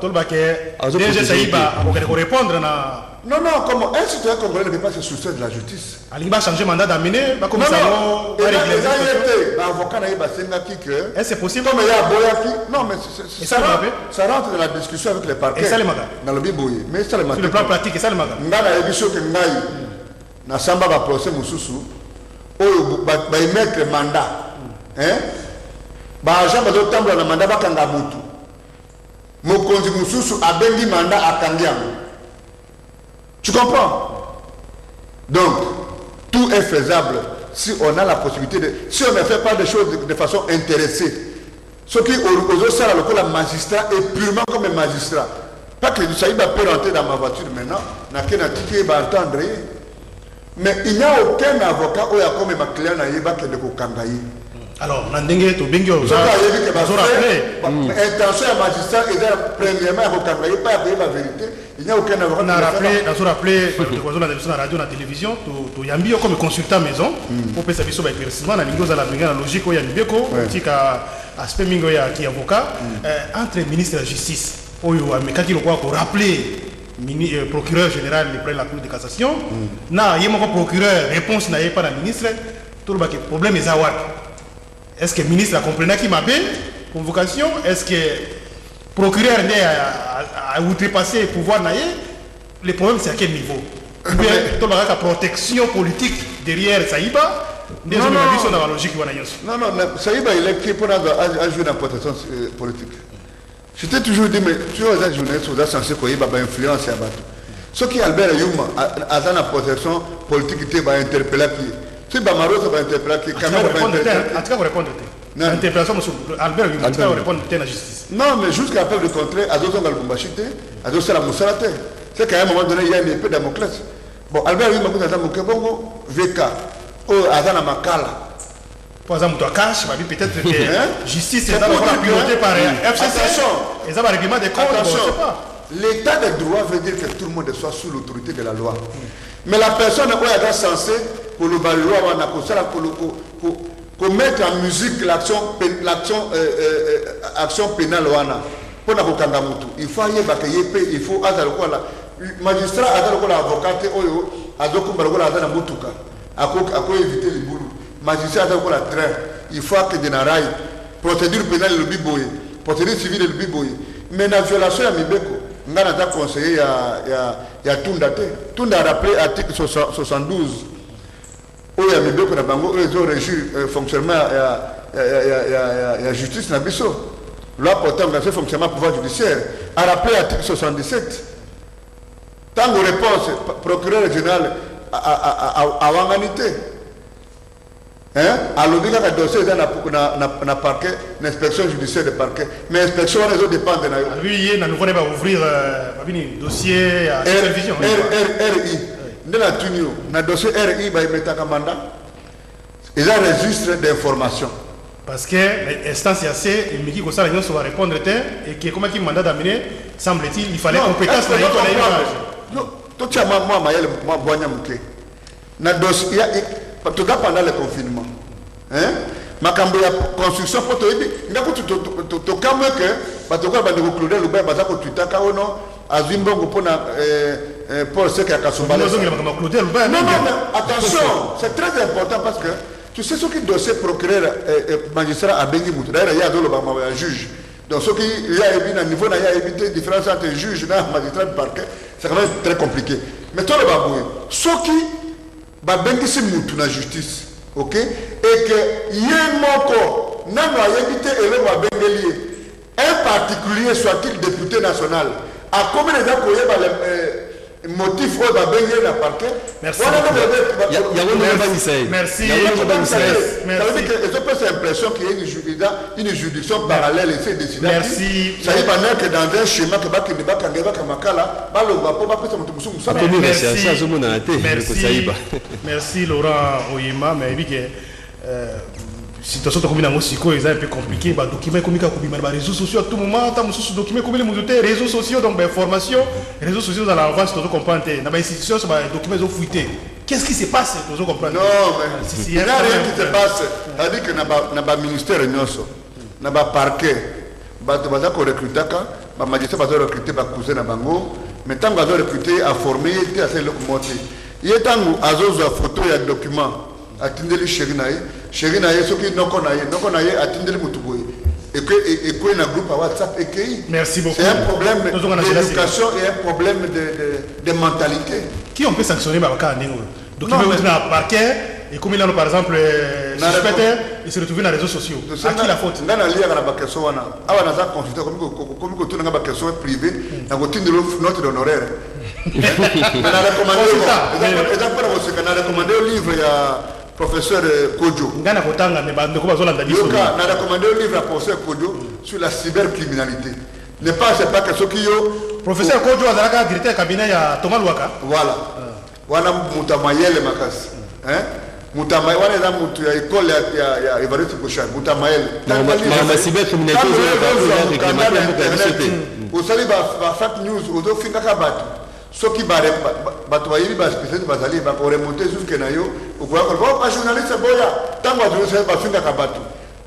DG Saïba a répondre à... Non, comment un citoyen congolais ne peut pas se soucier de la justice. Il va changer mandat d'amener, va commencer à régler. Est-ce c'est possible? Non, mais ça rentre dans la discussion avec les parquets. Et ça, le maga. Dans le bibouille. Mais ça, sur le plan pratique, et ça, le maga. Na samba ba procès mususu oyo ba émettre mandat ba agent ba tambula na mandat ba kanga mutu mokonzi mususu abendi mandat akangiango. Tu comprends? Donc tout est faisable si on a la possibilité si on ne fait pas des choses de façon intéressée. Ce qui aux ça le magistrat est purement comme un magistrat. Pas que Saïba peut rentrer dans ma voiture maintenant, n'a qu'un ticket va entendre. Mais il n'y a aucun avocat où il y a comme ma client qui est de Kokangaï. Alors, Nandenge, tu bingo, intention à magistrat et premièrement à Kokangaï, pas à la vérité. Il n'y a aucun avocat. On a rappelé, la radio, la télévision, tu Yambi comme consultant maison, pour faire sa vision avec l'éclaircissement, la logique, il y a une béco, aspect mingo qui est avocat, entre le ministre de la Justice, quand il doit rappeler. Procureur général de la Cour de cassation, il y a un procureur, réponse n'a pas la ministre, tout le problème est à voir. Est-ce que le ministre a compris qui m'a fait convocation? Est-ce que le procureur a outrepassé le pouvoir? Le problème c'est à quel niveau? Ou bien la protection politique derrière Saïba? Non, Saïba il est qui pour jouer dans la protection politique. Je t'ai toujours dit, mais tu vois, les journalistes sont censés qu'il y ait une influence à battre. Ce qui est Albert Youma, à la protection politique, il va interpeller qui. Si Bamaros va interpeller qui, quand même. En tout cas, vous répondez. L'interpellation, Albert Youma, vous répondez à la justice. Non, mais jusqu'à la preuve du contraire, à d'autres, on va le bombachiter, à d'autres, la moussalate. C'est qu'à un moment donné, il y a une épée de Damoclès. Bon, Albert Youma, vous avez dit, bon, VK, Azana Makala. Par exemple, peut-être que la justice est pilotée par FCC. Et ça va réglement des comptes. L'état de droit veut dire que tout le monde soit sous l'autorité de la loi. Mais la personne est censée, pour le loi, pour mettre en musique l'action pénale. pour na kokanga mutu il faut yeba ke yepe il faut azala ko la magistrat azala ko la avocat oyo azokumba ko la azala mutuka ako éviter les boulot magistrat azala ko la train il faut que de na rail procédure pénale le biboye procédure civile le biboye mais la violation ya mibeko ngana ta conseiller ya tunda te tunda a rappelé article 72 oyo ya mibeko na bango oyo ezo régir fonctionnement ya justice na biso loi portant sur le fonctionnement du pouvoir judiciaire a rappelé l'article 77. Tant que réponse, procureur général a wanganité. À l'obligation de dossier dans parquet, l'inspection judiciaire de parquet. Mais l'inspection, les autres dépendent de la. Lui, il va ouvrir un dossier à supervision. RI. Dans la Tunio, dans le dossier RI, il va mettre un mandat. Ils ont un registre d'informations. Parce que l'instance est assez, et qui ça va répondre et que comme il mandat d'amener, semble-t-il, il fallait compétence dans non, tout ça, moi, dossier, tout cas pendant le confinement. Ma construction pour te dire, il y a tout cas que, tu vas te conclure le bain, tu t'as qu'à non, à Zimbabwe pour ce qui a Kasumba. Non, attention, c'est très important parce que. Tu sais ce qui dossier procureur magistrat à Bengi Moutou. D'ailleurs, il y a un juge. Donc, ce qui y a évité, à niveau, il y a évité différence entre juge et magistrat de parquet. C'est quand même très compliqué. Mais toi, le baboué, ce qui va Bengi Moutou dans la justice, ok? Et que y a un mot, n'a pas évité et le va Bengi un particulier, soit-il député national, a combien de temps motif où va baigner la parquet. Merci. Merci. Ça veut dire que je peux l'impression qu'il y a une juridiction parallèle et c'est décidé. Merci. Ça veut dire que dans un schéma que merci Laurent Oyema, mais oui que situation comme na mosiko est un peu compliqué ba document comme ka kubima ba réseaux sociaux à tout moment ta mususu document comme les réseaux sociaux donc ben formation réseaux sociaux dans l'avance tu comprends na ba institution ça ba documents ont fuité qu'est-ce qui se passe tu comprends non mais il y a rien qui se passe c'est-à-dire que na ba ministère nyoso na ba parquet ba to baza ko recruter ka ba magistrat baza recruter ba cousin na bango mais tant baza recruter à former et à faire le monter il est tant azozo photo ya document atindeli Sherinaye ce qui non connaît atindeli Mutuboy et que na groupe à WhatsApp et merci beaucoup. C'est un problème d'éducation et un problème de mentalité. Qui on peut sanctionner par cas donc il veut un parquet et comme il a par exemple suspecté il se retrouve dans les réseaux sociaux. À qui la faute? Dans la lire na ba question wana awa na za consulter comme ko tuna ba question privée na ko tindelo note d'honoraire. Na recommandé au livre il y a professeur Kojo. Ngana kotanga me bande ko bazolanda biso. On a recommandé un livre à professeur Kojo sur la cybercriminalité. Ne pensez pas que ce qui yo professeur Kojo azalaka directeur cabinet ya Thomas Luaka. Voilà. Wana mutamayele makasi. Mutamayele wana za mutu ya école ya Evariste Bouchard mutamayele. La cybercriminalité au sali ba fake news odo finga kabatu. Ce qui va spécialiste bazali va remonter jusqu'à nayo au quoi que journaliste boya tant que journaliste va finga kabatu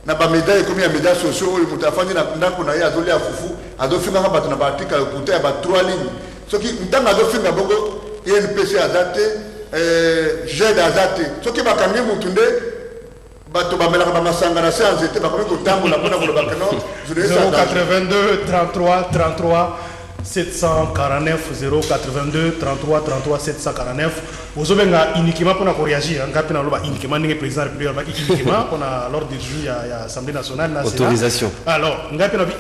na ba médaille comme ya médailles sociaux ou mutafanya na ndako na ya zoli ya fufu ado finga kabatu na ba article kuta ya ba 3 lignes ce qui ndanga ado finga bongo INPC azate GED azate ce qui va cambier mutunde bato ba melaka ba masanga na séance était ba comme tambola pona ko ba kano 082 33 33 749 082 33 33 749 vous avez uniquement pour réagir uniquement le président de la République uniquement pour l'ordre du jour à l'Assemblée nationale autorisation alors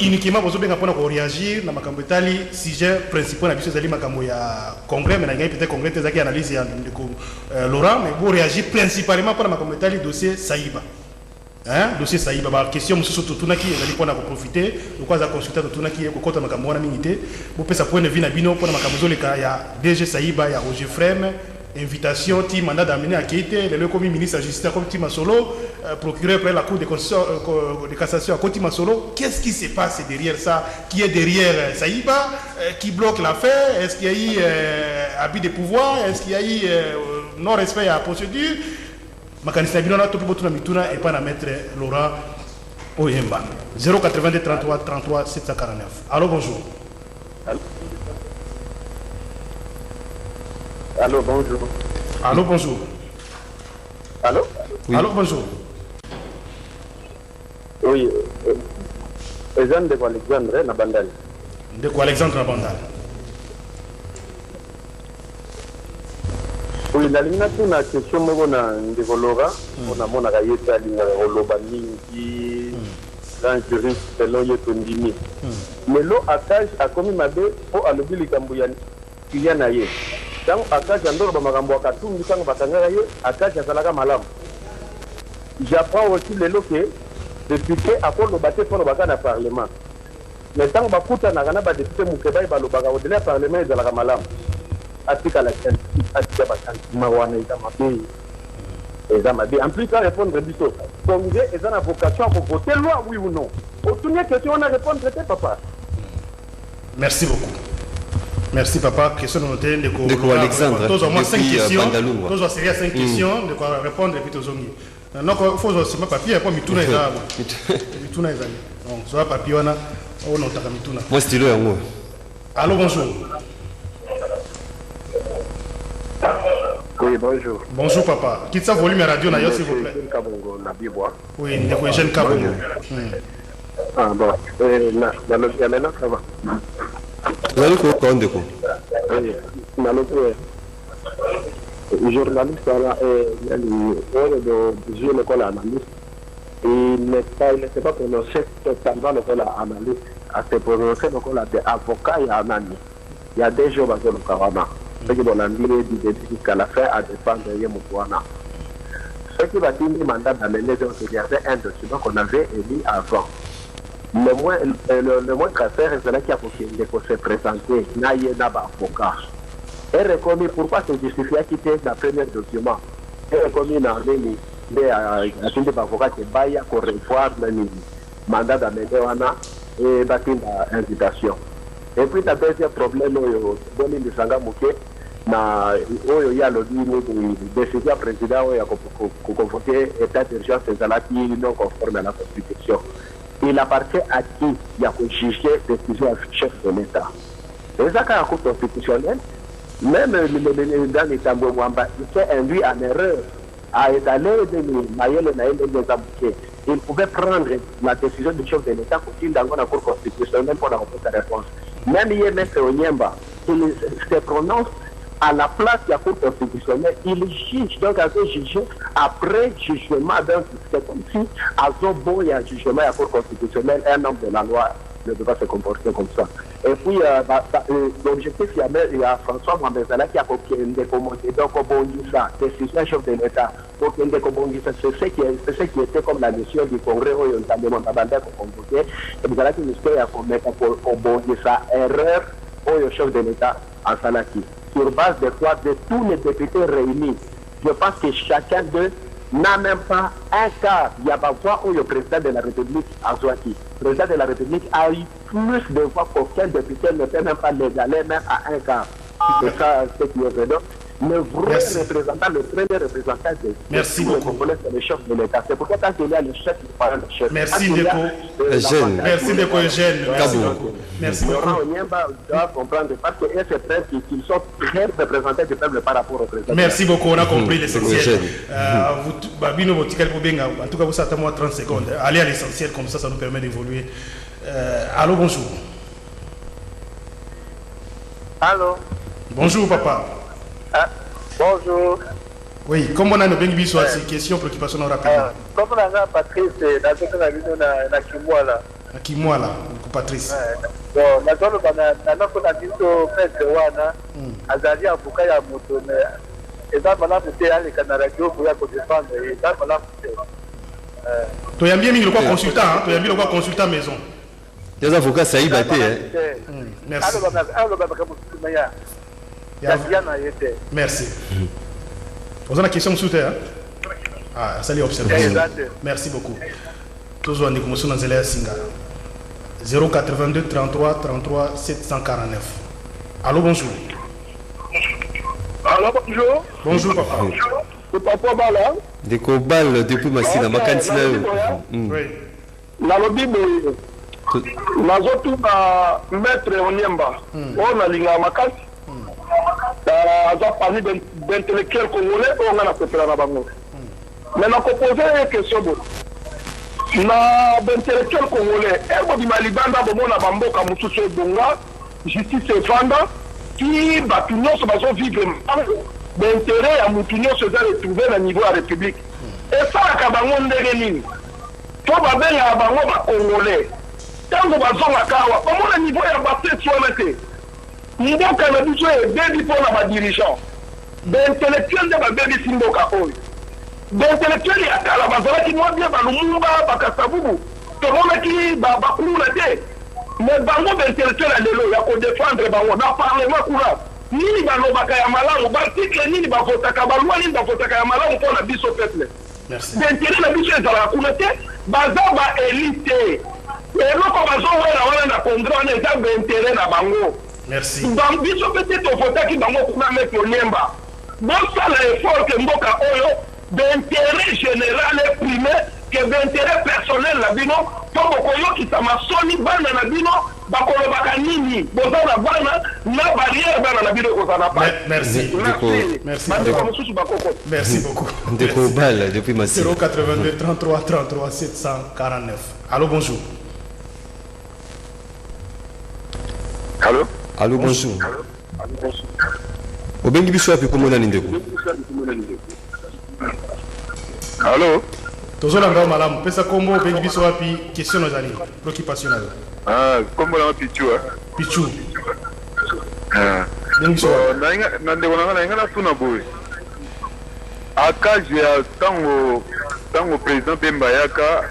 uniquement vous avez pour réagir na makambo etali sujet principal na biso zali makambo ya congrès mais na peut-être congrès tezaki analyse ya Laurent mais vous réagir principalement pour makambo etali dossier Saïba. Dossier Saïba, la question monsieur Tunaki, il faut profiter. Pourquoi ça consulter Tunaki et Kokota Makamona Minité. Vous pouvez point de vue na bino pour Makamozo le cas. Il y a DG Saïba, il y a Roger Frem, invitation, team mandat d'amener à Kété, le commis ministre de la Justice comme Tima Solo, procureur près la Cour de cassation à Tima Solo. Qu'est-ce qui se passe derrière ça? Qui est derrière Saïba? Qui bloque l'affaire? Est-ce qu'il y a eu abus de pouvoir? Est-ce qu'il y a eu non-respect à la procédure? Makanisa bino na topi botuna mituna et pas na maître Laurent Oyemba. 082 33 33 749. Allô, bonjour. Allô, bonjour. Allô, bonjour. Allô? Oui. Allô, bonjour. Oui. Jean de Alexandre Nabandal. De quoi Alexandre Nabandal? Oui, la ligne na question mo na ndekologa on a mona ka yeta ligne oloba mingi dans juriste selon yeto ndimi. Mais lo akage a commis mabe o alobi likambo ya kiyana ye. Donc akage ndoro ba makambo akatungi tango batangara ye akage asalaka malamu. J'apprends aussi le loke député à quoi le bâté pour le bagan à parlement. Mais tant que bakuta na gana ba député mukeba ba le baga au-delà parlement de la malam. Atika la atika bakanti mawana ita mabe. Eza mabe. En plus à répondre biso. Congrès est en vocation pour voter loi oui ou non. Aucune question on a répondre c'était papa. Merci beaucoup. Merci papa. Question notée de quoi Alexandre. Tous au moins 5 questions. Tous au série 5 questions de quoi répondre et puis tous zongi. Donc il faut aussi ma papier pour mituna eza. Mituna eza. Donc soit papier on a on a mituna. Moi stylo yango. Allô bonjour. Oui, bonjour. Bonjour papa. Quitte ça volume radio na yo s'il vous plaît. Oui, ndeko jeune Kabongo. Ah bon. Na maintenant ça va. Vous allez quoi ndeko? Oui, na l'autre journaliste de l'école analyste. Il ne s'est pas prononcé totalement l'école analyste. À se prononcer l'école d'avocat et analyste. Il y a des jours dans le Kawana. Ce qui va amener jusqu'à la fin à défendre Yemouana. Ce qui va dire le mandat d'amener, il y avait un document qu'on avait émis avant. Le moins qu'à faire, c'est là qu'il faut se présenter. Il y a un avocat. Et reconnu pourquoi c'est justifié qui était le premier document. Et reconnu dans l'armée, mais à une des avocats qui va pour revoir le mandat d'amener et bâtir l'invitation. Et puis, le deuxième problème, c'est que le Sanga Mouké, il y a le décision président qui a convoqué l'état d'urgence non conforme à la Constitution. Il appartient à qui il y a juger la décision du chef de l'État. Et ça, quand la Cour constitutionnelle, même dans les tambours, il s'est induit en erreur à étaler il pouvait prendre la décision du chef de l'État pour qu'il dans la Cour constitutionnelle pour la réponse à réponse. Même hier, M. Onyemba, il se prononce à la place de la Cour constitutionnelle, il juge, donc à ce juge, après jugement, donc c'est comme si, à ce bon, il y a un jugement à la Cour constitutionnelle, un homme de la loi ne peut pas se comporter comme ça. Et puis, l'objectif, il y a François Mwambezala qui a commandé, donc, ça, décision chef de l'État, donc, c'est ce qui était comme la mission du Congrès, où il y a un demandement pour convoquer, et vous allez que le ministère a commandé ça, erreur, où le chef de l'État en Salaki. Sur base de quoi de tous les députés réunis, je pense que chacun d'eux n'a même pas un quart. Il y a pas voix où le président de la République a Zouaki. Le président de la République a eu plus de voix qu'aucun député ne peut même pas l'égaler, même à un quart. C'est ça ce qui est vrai. Le vrai représentant, le premier représentant de le Congolais, c'est le chef de l'État. C'est pourquoi quand il y a le chef, il parle le chef. Merci Deko. Merci Deko Eugène. Merci beaucoup. On doit comprendre parce que ces preuves qu'ils sont très représentés du peuple par rapport au président. Merci beaucoup, on a compris l'essentiel. En tout cas, vous attendez moi 30 secondes. Allez à l'essentiel, comme ça nous permet d'évoluer. Allô, bonjour. Allô. Bonjour, papa. Bonjour. Oui, comme on a une question, question, préoccupation rapidement. Comme on a Patrice, dans ce qu'on a vu dans Kimouala. Kimouala, Patrice. Bon, maintenant, on a dit au maître Wana, Azali avocat ya moto, et dans la montée, les Canadiens pour défendre, et dans la montée. Tu as bien mis le quoi consultant, tu as bien le quoi consultant maison. Les avocats, ça y est, merci. Merci. Vous avez une question sous terre? Ah, ça l'est observé. Merci beaucoup. Tous on est comme ça dans les Singa. 082 33 33 749. Allô, bonjour. Allô, bonjour. Bonjour, papa. C'est papa Bala. Des cobales depuis Massina, ma cantine. Oui. nalobi boye nazotuna maître Onyemba oyo nalinga makasi aza parmi d'intellectuels congolais oyo nga nasepela na bango mais nakopose question boye na d'intellectuel congolais ebobima libanda bomona bamboka mosusu ebonga justice efanda ki bato nyonso bazovivre mbango baintérêt ya motu nyonso eza retrouve na niveau ya république esalaka bango ndenge nini to babengaka bango bacongolais ntango bazongaka awa bamona niveau ya basesi wana te mboka na biso ebebi mpona badirigeant baintellectuel nde babebisi mboka oyo baintellectuel ya kala bazalaki mwa bie balumumba bakasabubu tomonaki bakuna te mais bango baintellectuel ya lelo ya kodefendre bango na parlement kuna nini balobaka ya malamu baarticle nini bavotaka balwa nini bavotaka ya malamu mpona biso peuple baintérêt na biso ezalaka kuna te baza baélite eloko bazowela wana na congrès wana eza baintérêt na bango biso pete tofotaki bango kuna mete Onyemba bosala effort ke mboka oyo d'intérêt général primé que d'intérêt personnel na bino po bokoyokisa masoni bana na bino bakolobaka nini boza na bana na barrière bana na bino ekozala pa. Merci beaucoup. Ndeko Bal depuis Massi. 082 33 33 749. Allô, bonjour. Allô? Allô, bonjour. Obengi biso api komona ndeko. Allô? Tozolanga malamu pesa kombo obengi biso api question ozali préoccupation nazo. Kombo na Pichu Pichu. Ndeko na ngana tuna boy. Akaje ya tango président Bemba yaka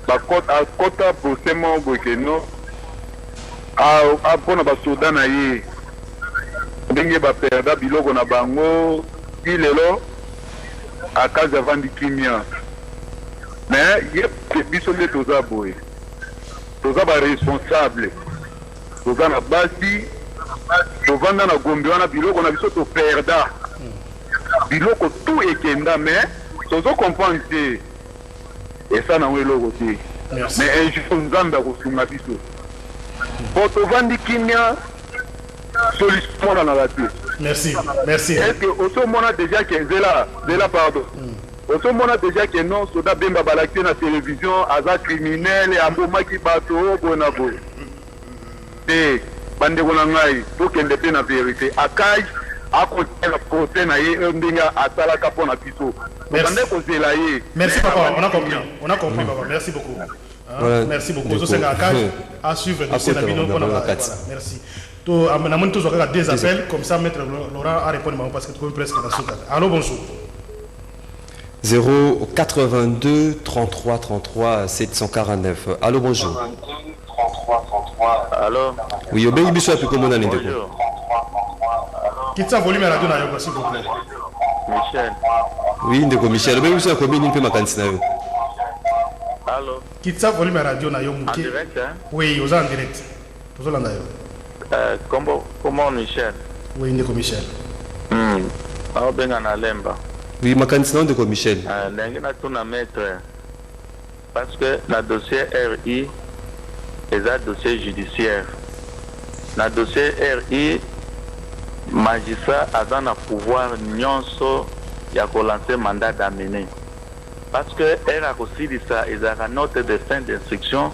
bakota procès bokeno a pona basoda na ye ndenge baperda biloko na bango ilelo akaze avandi kimia mais ye biso nde toza boye toza baresponsable toza na basi tovanda na gombe wana biloko na biso toperda biloko tout ekenda mais tozo comprendre te esa nango eloko te mais un jour nzambe akosunga biso po tovandi kimia solution na la te. Merci. Est-ce que Osomona déjà que Zela pardon. Osomona déjà que non soda Bemba balaki na télévision aza criminel et ambomaki bato bona boy. Et bande kona ngai to kende pe na vérité akai akote na procès na ye ndinga atala kapo na biso. Bande ko zela ye. Merci papa, on a compris papa. Merci beaucoup. Voilà. Merci beaucoup. Zo senga akai à suivre dossier na bino kona. Merci. On a deux appels, comme ça, Maître Laurent a répondu parce que tu peux presque dans ce cas. Allô, bonjour. 082 33 33 749. Allô, bonjour. 33. Allô. Oui, au Bengi Bissou, comment on a l'indéco? Quitte ça, volume à la donne, s'il vous plaît. Michel. Oui, Ndeko Michel. Au Bengi Bissou, combien de fois ma cantina? Allô. Quitte ça, volume à la radio, en direct, hein? Oui, vous en direct. Vous en avez. Comment Michel? Oui, Ndeko Michel. Oui, ma cantina Ndeko Michel. Parce que le dossier RI est un dossier judiciaire. Le dossier RI, magistrat a dans le pouvoir nyonso ya ko lancer mandat d'amener. Parce que elle a aussi dit ça, ils ont une note de fin d'instruction,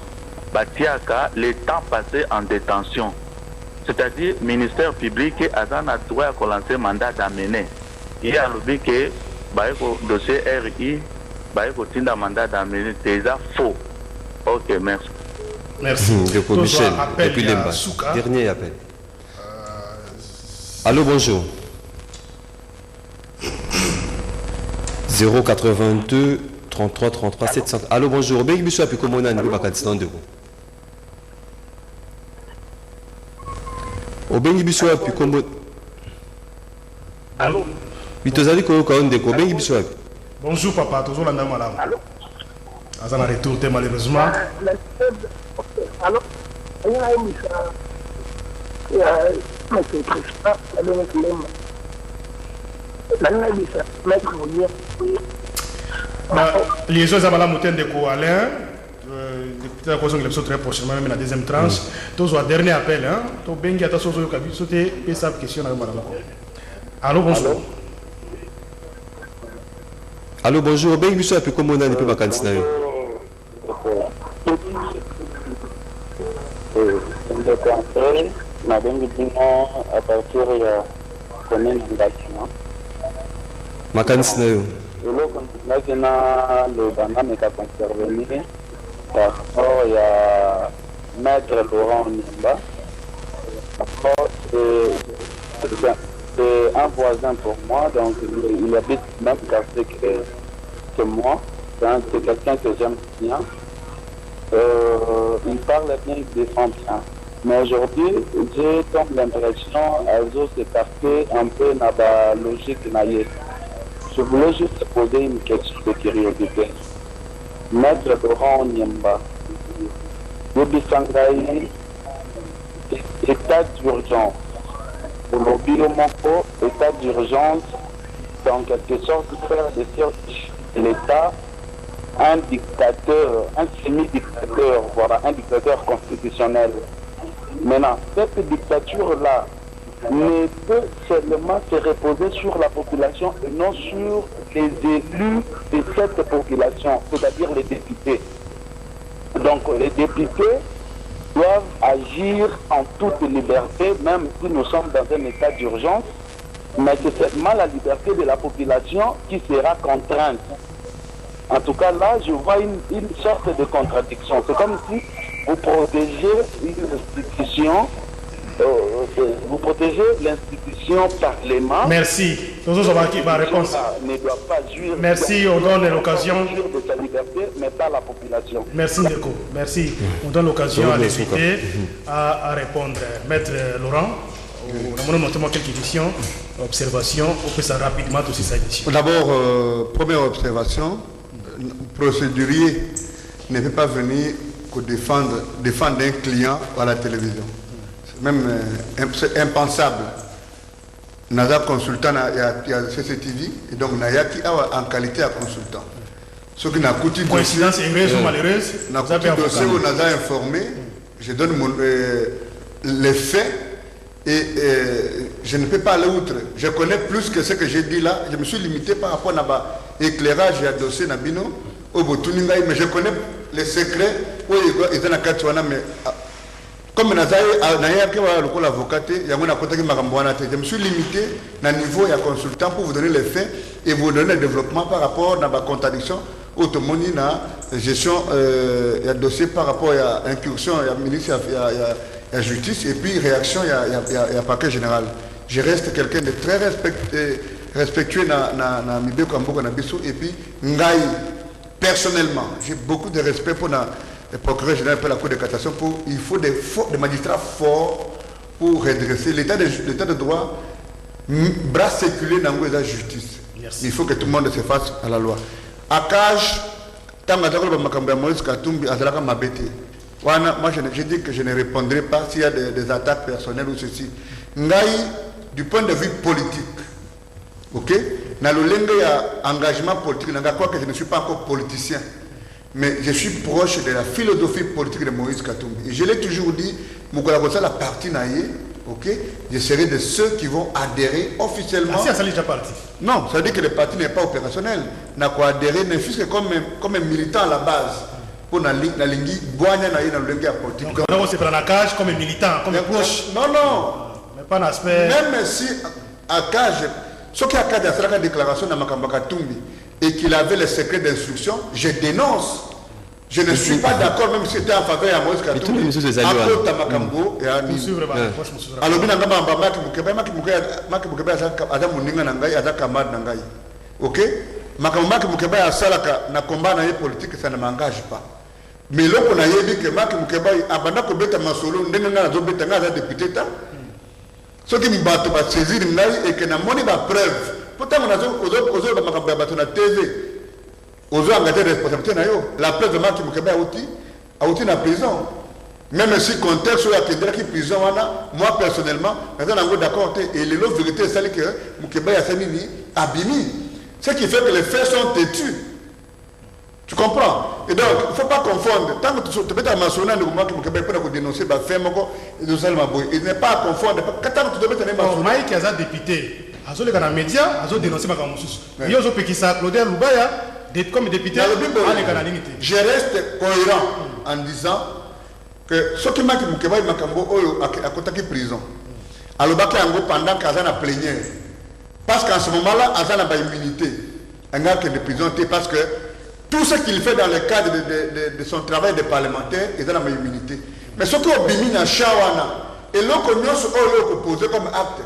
batiaka le temps passé en détention. C'est-à-dire, le ministère public a dans le droit de lancer mandat d'amener. Il y a le que le dossier RI, le mandat d'amener, c'est faux. Ok, merci. Merci. Ndeko Michel, depuis Lemba. Dernier appel. Allô, bonjour. 082 33 33 700. Allô, bonjour. Bengi Bissou api comment on a niveau ma cantina Ndeko. Obengi Bissou api comment. Allô. Bitozali ko Ndeko. Obengi Bissou api. Bonjour papa, toujours la dame madame. Allô. Azana retour malheureusement. Allô. Liaison à la montagne de Alain, député la cause de très prochainement, même la deuxième tranche. Tous un dernier appel, hein. Tous bengi à ta sauce au cabinet, sauter et sa question à madame. Allô, bonjour. Allô, bonjour. Ben, monsieur, puis comment on a des peu vacances là? Le conseil m'a donné à partir de la commune de bâtiment. Vacances là? Maintenant, le bandam est à intervenir par rapport à Maître Laurent Nimba. C'est un voisin pour moi, donc il habite même quartier que moi. C'est quelqu'un que j'aime bien. Il parle bien, il défend bien. Mais aujourd'hui, j'ai comme l'impression qu'ils s'écarter un peu dans la logique naïve. Je voulais juste poser une question de curiosité. Maître Laurent Nimba, Yobisangaï, état d'urgence. Pour le Moko, état d'urgence, c'est en quelque sorte faire de l'État un dictateur, un semi-dictateur, voilà, un dictateur constitutionnel. Maintenant, cette dictature-là ne peut seulement se reposer sur la population et non sur les élus de cette population, c'est-à-dire les députés. Donc les députés doivent agir en toute liberté, même si nous sommes dans un état d'urgence, mais c'est seulement la liberté de la population qui sera contrainte. En tout cas, là, je vois une sorte de contradiction. C'est comme si vous protégez une institution, vous protégez l'institution Parlement. Merci. Ma réponse. Ne doit pas jouir. Merci, on donne l'occasion. De sa liberté, mais pas la population. Merci, Ndeko. Merci. On donne l'occasion à l'invité à répondre. Maître Laurent, on a notamment quelques questions, observations. On peut ça rapidement aussi sa édition. D'abord, première observation, procédurier ne peut pas venir que défendre un client à la télévision. C'est même impensable. Naza consultant, il y a CCTV, et donc Naya qui a en qualité à consultant. Ce qui n'a coûté coïncidence heureuse ou malheureuse, n'a coûté dossier où Naza informé, je donne les faits et je ne peux pas aller outre. Je connais plus que ce que j'ai dit là. Je me suis limité par rapport à l'éclairage et à dossier Nabino, mais je connais les secrets où ils sont à Katouana, mais comme l'avocat, je me suis limité à niveau et à consultant pour vous donner les faits et vous donner le développement par rapport à la contradiction autonomie dans la gestion du dossier par rapport à l'incursion, il y a ministre, il y a la justice et puis réaction, il y a parquet général. Je reste quelqu'un de très respectueux dans Mibé Kamboka Nabiso et puis Ngaï, personnellement, j'ai beaucoup de respect pour le procureur général pour la Cour de cassation. Il faut des magistrats forts pour redresser l'état de droit, bras séculés dans la justice. Merci. Il faut que tout le monde se fasse à la loi. Akaj, moi je dis que je ne répondrai pas s'il y a des attaques personnelles ou ceci. Ngaï, du point de vue politique, ok? Dans le lingue, il y a engagement politique. Quoi que je ne suis pas encore politicien. Mais je suis proche de la philosophie politique de Moïse Katumbi. Et je l'ai toujours dit, la partie naïe, ok, je serai de ceux qui vont adhérer officiellement. Ah, ça déjà parti. Non, ça veut dire que le parti n'est pas opérationnel. N'a quoi adhérer, ne fût-ce que comme un militant à la base. Pour la lingui, boigna naïe dans le lingue politique. Donc, c'est pour la cage comme un militant, comme un proche. Non, non. Mais pas l'aspect. Même si à cage, ce qui a fait la déclaration dans Makamba Katumbi, et qu'il avait les secrets d'instruction, je dénonce. Je ne suis pas d'accord, même si c'était en faveur de Moïse Katumbi. À côté de Makambo et à Nîmes. Alors, bien, ok? Makambo Mukeba a salaka na combat na politique, ça ne m'engage pas. Mais là, on a dit que Mukeba a bandako beta masolo, ndenga zo beta nga député ta. Ce qui me bat ba saisir ngai et que na moni ba preuve. Pourtant on a ozo ba makambo ba na TV. Ozo engagé responsabilité na yo. La preuve de Maki Mukeba a outi na prison. Même si contexte où il y a qui prison moi personnellement, je suis d'accord et les lots vérité c'est que Mukeba a abimi. Ce qui fait que les faits sont têtus. Tu comprends? Et donc, il ne faut pas confondre. Tant que tu te mentionné de moi qui me dénoncer, il n'est pas à confondre. Tant que tu te mets en Mike a député. Azo les gars médias, azo dénoncé ma camouflage. Yo zo pekisa Claude Lubaya comme député. Je reste cohérent en disant que ce qui m'a dit que Makambo a contacté prison. Alors pendant qu'Azana plénière. Parce qu'en ce moment-là, Azana a immunité. Un gars qui est de prison parce que tout ce qu'il fait dans le cadre de son travail de parlementaire, il a immunité. Mais ce qui est bimina Shawana et l'on connaît ce qu'on a posé comme acte.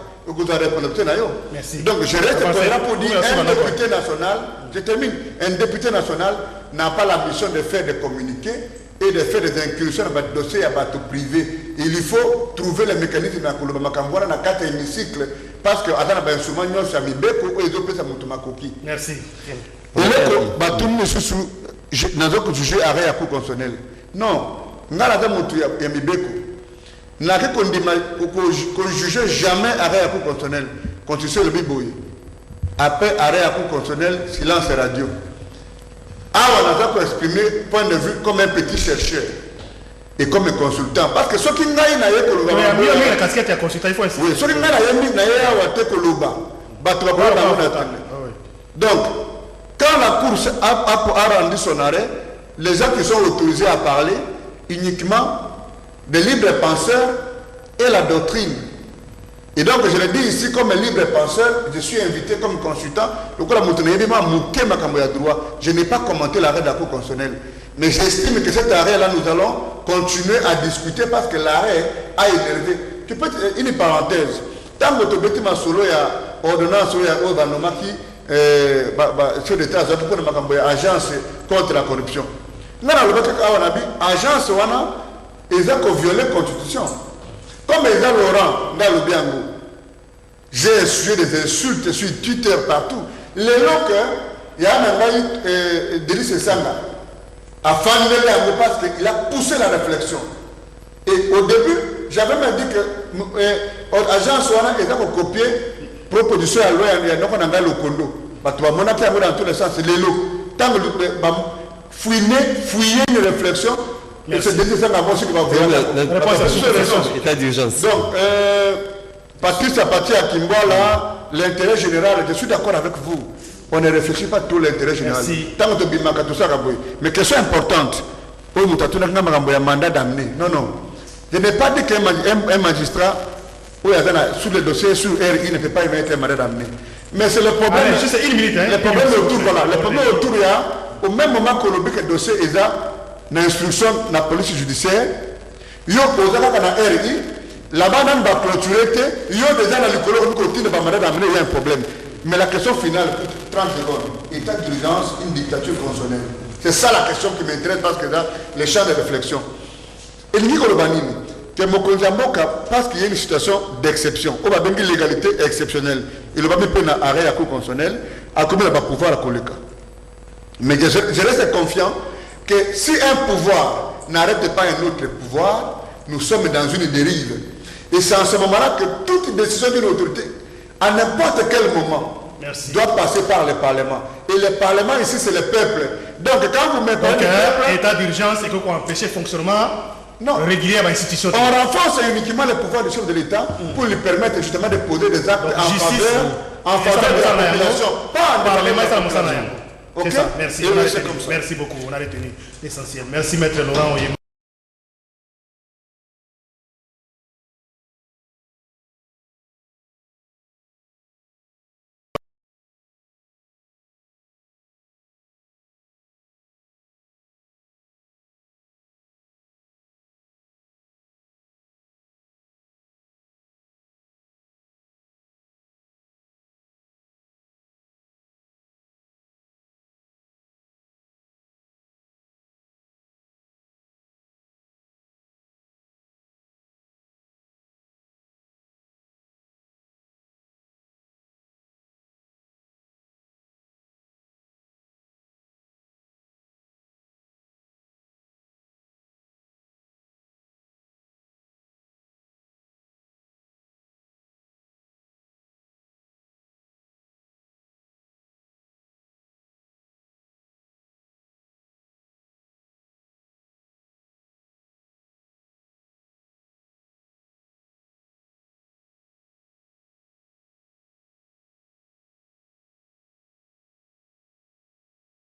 Merci. Donc je reste cohérent pour dire un député national, je termine, un député national n'a pas la mission de faire des communiqués et de faire des incursions dans le dossier à bateau privé. Il faut trouver les mécanismes dans le cadre hémicycle parce que Adana ben souvent nous sommes beko et les autres sont mutumakoki. Merci. Et l'autre bateau nous sous dans un sujet arrêt à cour constitutionnel. Non, ngala za mutu ya mibeko. N'a qu'on juge jamais arrêt à cour constitutionnel. Constitution le biboy. Après arrêt à cour constitutionnel, silence radio. Ah, on a pour exprimer point de vue comme un petit chercheur et comme un consultant. Parce que ce qui n'a pas la casquette est consultant, il faut essayer. Oui, ce qui n'a pas donc, quand la Cour a rendu son arrêt, les gens qui sont autorisés à parler uniquement des libres penseurs et la doctrine. Et donc, je le dis ici comme un libre penseur, je suis invité comme consultant. Je n'ai pas commenté l'arrêt de la Cour constitutionnelle. Mais j'estime que cet arrêt-là, nous allons continuer à discuter parce que l'arrêt a énervé. Tu peux une parenthèse. Tant que tu as solo, il y a ordonnance, il y a sur l'état, agence contre la corruption. Nous avons agence, ils ont violé la Constitution. Comme ils ont Laurent, dans le Biango, j'ai essuyé des insultes sur Twitter partout. Les gens que il y a un Delis Sanga a fanné parce qu'il a poussé la réflexion. Et au début, j'avais même dit que l'agence est en copier proposition à l'ONU, il y a le condo. Tu vas montrer dans tous les sens, c'est l'élo. Tant que fouiller une réflexion, c'est Delis Sanga qui va vous état d'urgence. Donc, Patrice Apati à Kimbola, l'intérêt général, je suis d'accord avec vous. On ne réfléchit pas tout l'intérêt général. Tant que tu as tout ça, mais question importante, pour vous, tu as un mandat d'amener. Non, non. Je n'ai pas dit qu'un magistrat, sur le dossier, sur RI, ne peut pas émettre un mandat d'amener. Mais c'est le problème. C'est une minute. Le problème autour, voilà. Le problème autour, il y a, au même moment que le dossier est là, l'instruction de la police judiciaire, il y a posé dans RI, là-bas, on va clôturer, il y a déjà dans l'école, il y a un problème. Mais la question finale, 30 secondes, état d'urgence, une dictature constitutionnelle. C'est ça la question qui m'intéresse parce que dans les champs de réflexion. Et le Nicolas que Mokonzamboka, parce qu'il y a une situation d'exception, on va donner une légalité exceptionnelle. Il va mettre un arrêt à cour constitutionnelle, à combien il va pouvoir à Koleka. Mais je reste confiant que si un pouvoir n'arrête pas un autre pouvoir, nous sommes dans une dérive. Et c'est en ce moment-là que toute décision d'une autorité, à n'importe quel moment, doit passer par le Parlement. Et le Parlement ici, c'est le peuple. Donc quand vous mettez état d'urgence et qu'on empêche le fonctionnement régulier à l'institution. On renforce uniquement le pouvoir du chef de l'État pour lui permettre justement de poser des actes en faveur de la population. Pas en Parlement. C'est ça, merci. Merci beaucoup. On a retenu l'essentiel. Merci, Maître Laurent.